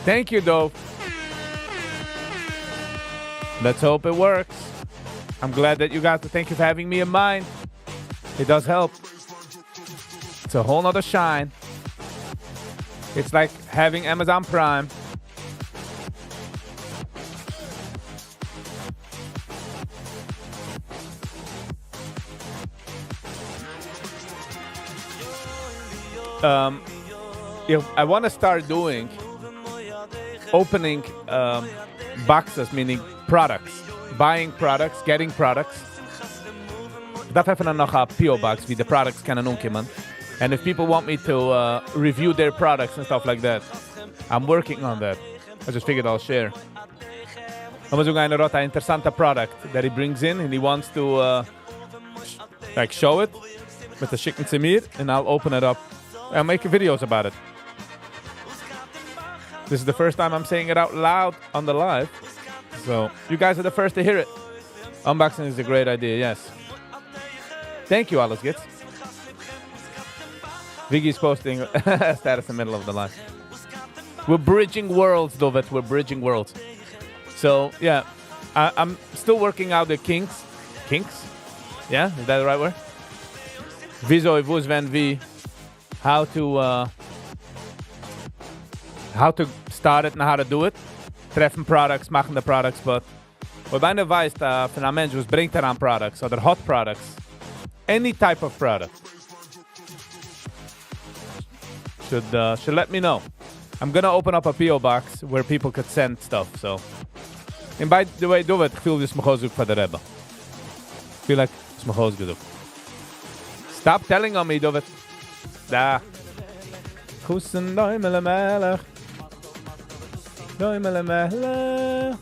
Thank you, Dove. Let's hope it works. I'm glad that you guys, thank you for having me in mind. It does help. It's a whole nother shine. It's like having Amazon Prime. I want to start doing opening boxes, meaning products, buying products, getting products. Dat hebben nog een PO box wie de products kunnen omkomen. And if people want me to review their products and stuff like that, I'm working on that. I just figured I'll share. I'm zoeken naar een interessante product that he brings in and he wants to like show it with the chicken samir, and I'll open it up and make videos about it. This is the first time I'm saying it out loud on the live, so you guys are the first to hear it. Unboxing is a great idea, yes. Thank you, alles gets. Viggy's posting status in the middle of the live. We're bridging worlds, Dovet. We're bridging worlds. So, yeah, I'm still working out the kinks. Kinks? Yeah, is that the right word? Wieso, wo's, wenn, wie. How to start it and how to do it. Treffen products, machen the products, but wobei du weißt, für einen Mensch, was bringt an products, oder hot products, any type of product, should let me know. I'm gonna open up a PO box where people could send stuff, so. And by the way, do it, ik voel dus me goed voor de Rebbe. I feel like it's me goed gezoek. Stop telling on me, do it. Da. Kussen Däumele Melech. Däumele Melech.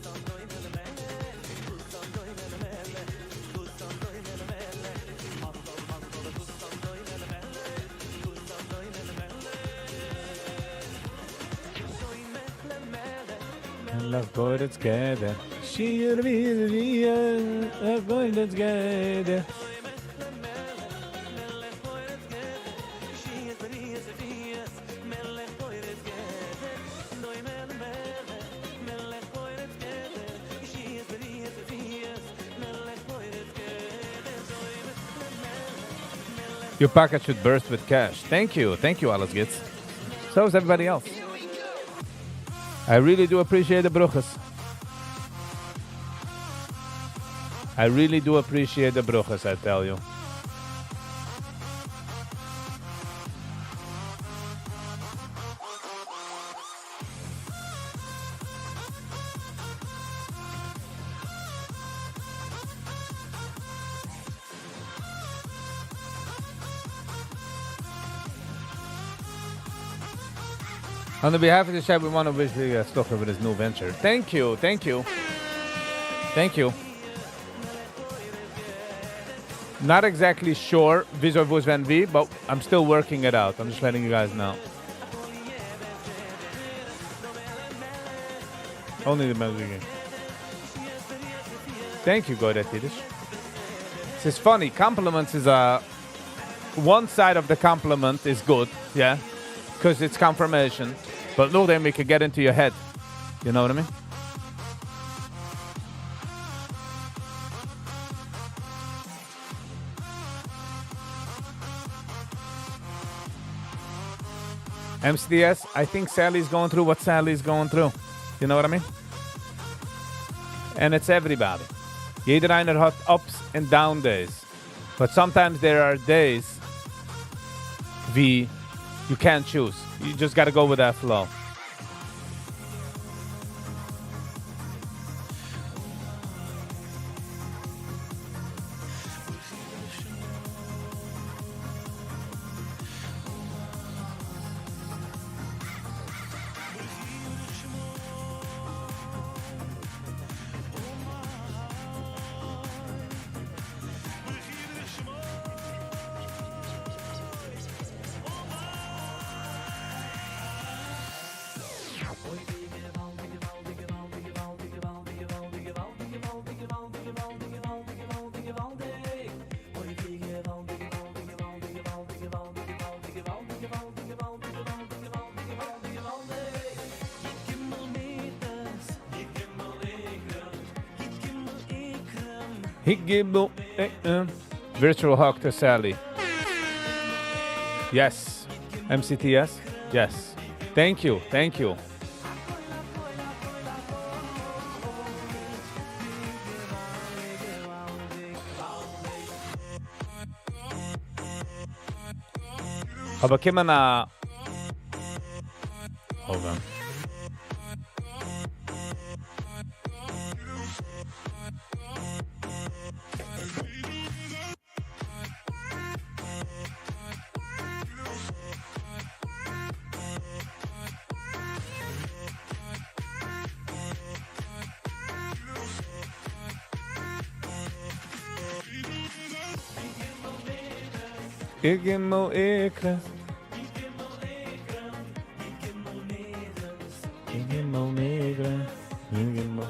Melech goit het gede. Shir wie, goit het gede. Your pocket should burst with cash. Thank you, Alles Gits. So is everybody else. I really do appreciate the bruches. I really do appreciate the bruches, I tell you. On the behalf of the chat, we want to wish you luck with his new venture. Thank you. Not exactly sure wieso wo's wenn wie, but I'm still working it out. I'm just letting you guys know. Only the music. Thank you, Godet Yiddish. This is funny. Compliments is one side of the compliment is good, yeah, because it's confirmation. But no, then we could get into your head. You know what I mean? MCDS, I think Sally's going through what Sally's going through. You know what I mean? And it's everybody. Jeder einer hat ups and down days. But sometimes there are days you can't choose. You just got to go with that flow. Virtual hug to Sally. Yes. MCTS? Yes. Thank you. Thank you. Aber kommen wir hold on. Igimo ikra. Igimo negra. Igimo.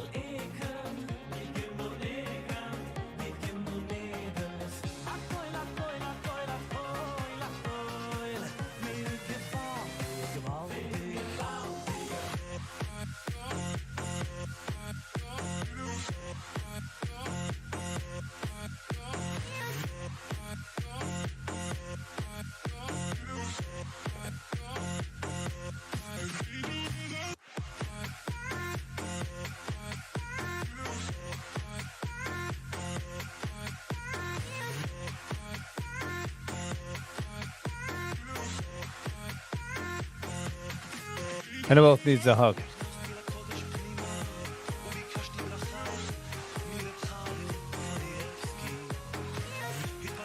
And both needs a hug.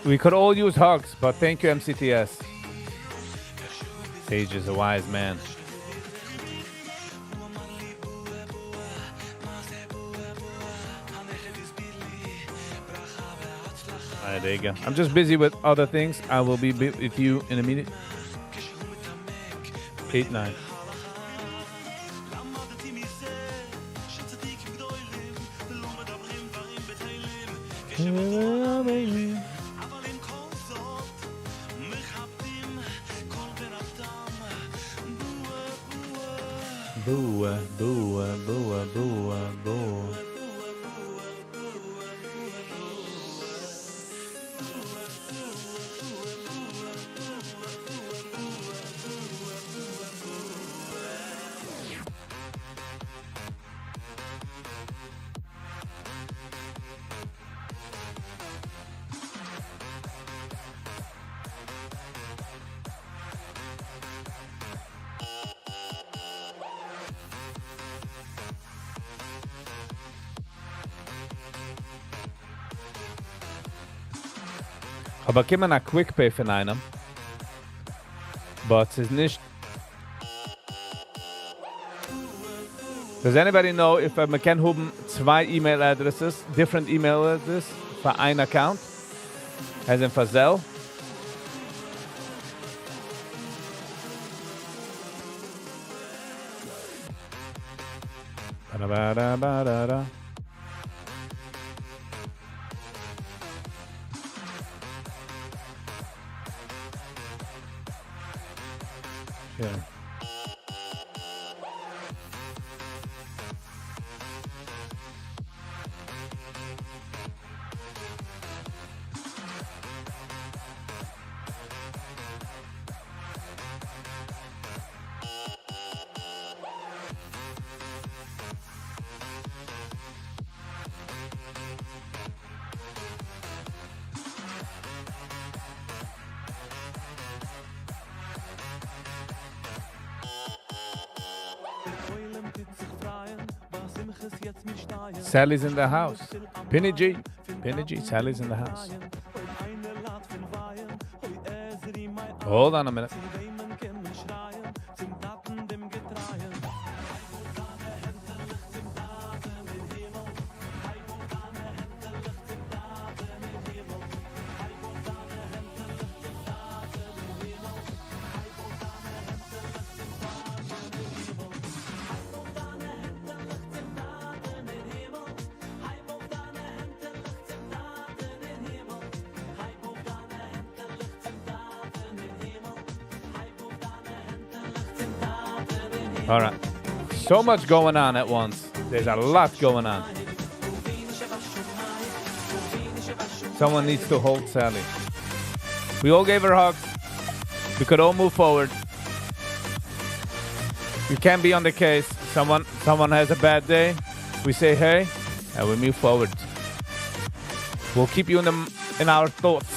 We could all use hugs, but thank you, MCTS. Sage is a wise man. Alright, there you go. I'm just busy with other things. I will be with you in a minute. 8-9. Boa, boa, boa, boa, boa. Aber kommen nach Quick-Pay von einem. But es ist nicht... Does anybody know if man kann haben zwei email addresses, different email addresses für einen Account? As in für Zelle? Ba-da-ba-da-ba-da-da. tune. Sally's in the house. Penny G. Sally's in the house. Hold on a minute. All right. So much going on at once. There's a lot going on. Someone needs to hold Sally. We all gave her hugs. We could all move forward. You can't be on the case. Someone has a bad day. We say hey, and we move forward. We'll keep you in our thoughts.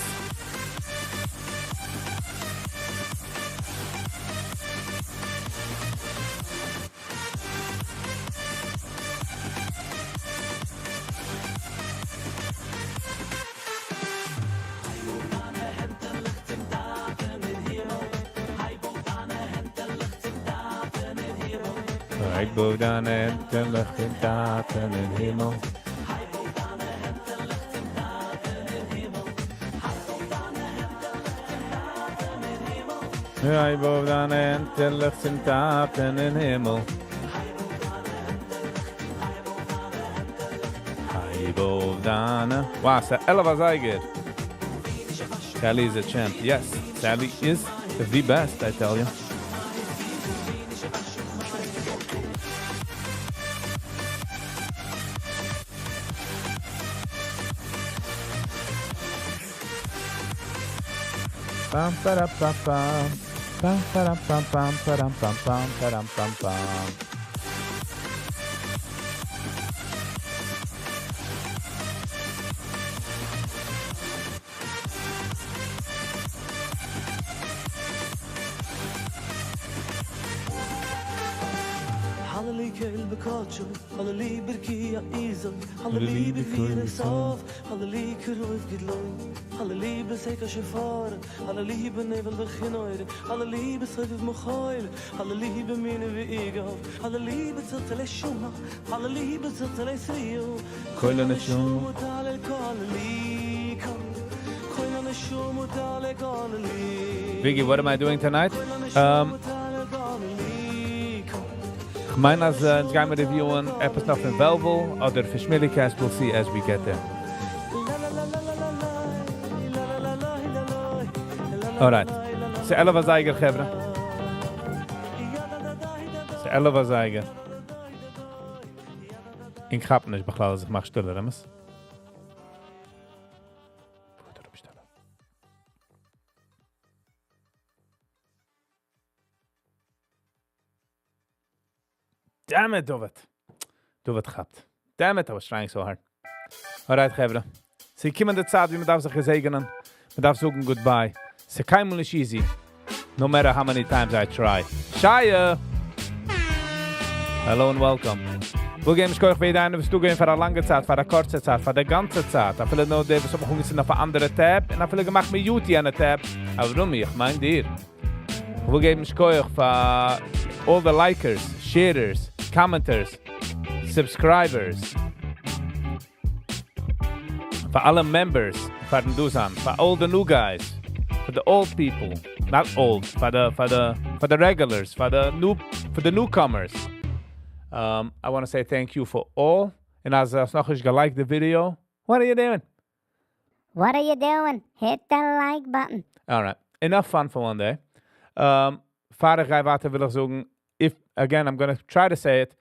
Ik boog dan en de lucht in taten in hemel. Ja, ik boog dan en de lucht in taten in hemel. Hij boog dan. Wow, Ella was eigen. Sally is a champ. Yes, Sally is the best, I tell you. Pam pam pam pam pam pam pam pam pam pam pam pam pam. Halleluja berkia izon, halleluja befire sof, halleluja roif gidloy, halleluja beseka shafar, halleluja benevel bekhinoyr, halleluja besayf mkhoyl, halleluja bemine veigov, halleluja betzel shuma, halleluja betzel sriyo, Koilana shum. Viggy, what am I doing tonight? Mine as it's going to review an episode in Belleville, other Fishmilicast, we'll see as we get there. Alright. Se 11 Zeiger, Gebra. Se 11 Zeiger. Ik ga niet begrijpen als ik mag stellen, Remus. Damn it, Dovet. Dovet gehabt. Damn it, I was trying so hard. Alright, Gebra. Sie kommen der Zeit, wie man darf sich gesegnen. Man darf sagen goodbye. Se kein Mal nicht easy. No matter how many times I try. Shia! Hello and welcome. Wir geben euch wieder eine, was du gehen für eine lange Zeit, für eine kurze Zeit, für eine ganze Zeit. Ich will noch, dass wir uns auf eine andere Tab und ich will gemacht mit YouTube an der Tab. Aber warum? Ich meine dir. Wir geben euch für all the likers, sharers, commenters, subscribers, for alle members, for the Dusan, for all the new guys, for the old people, not old, for the regulars, for the newcomers. I want to say thank you for all. And as nog eens liked the video, what are you doing? What are you doing? Hit the like button. All right, enough fun for one day. Fahrerei warte will ich sagen, I'm going to try to say it.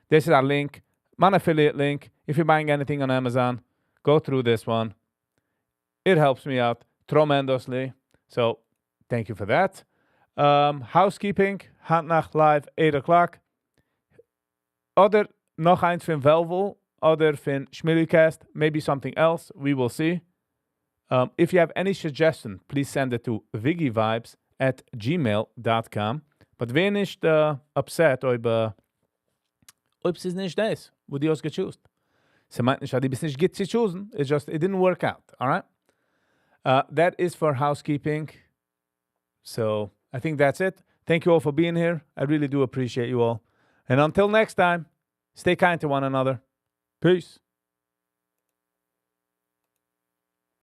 This is our link, my affiliate link. If you're buying anything on Amazon, go through this one. It helps me out tremendously. So thank you for that. Housekeeping, Handnacht live, 8 o'clock. Oder noch eins von Velvel, oder von Schmillycast, maybe something else. We will see. If you have any suggestion, please send it to viggivibes@gmail.com. But wer nicht upset ob es nicht das, wo die ausgechosen. Sie meint nicht, dass die bis nicht geht zu chosen. It's just, it didn't work out, all right? That is for housekeeping. So I think that's it. Thank you all for being here. I really do appreciate you all. And until next time, stay kind to one another. Peace.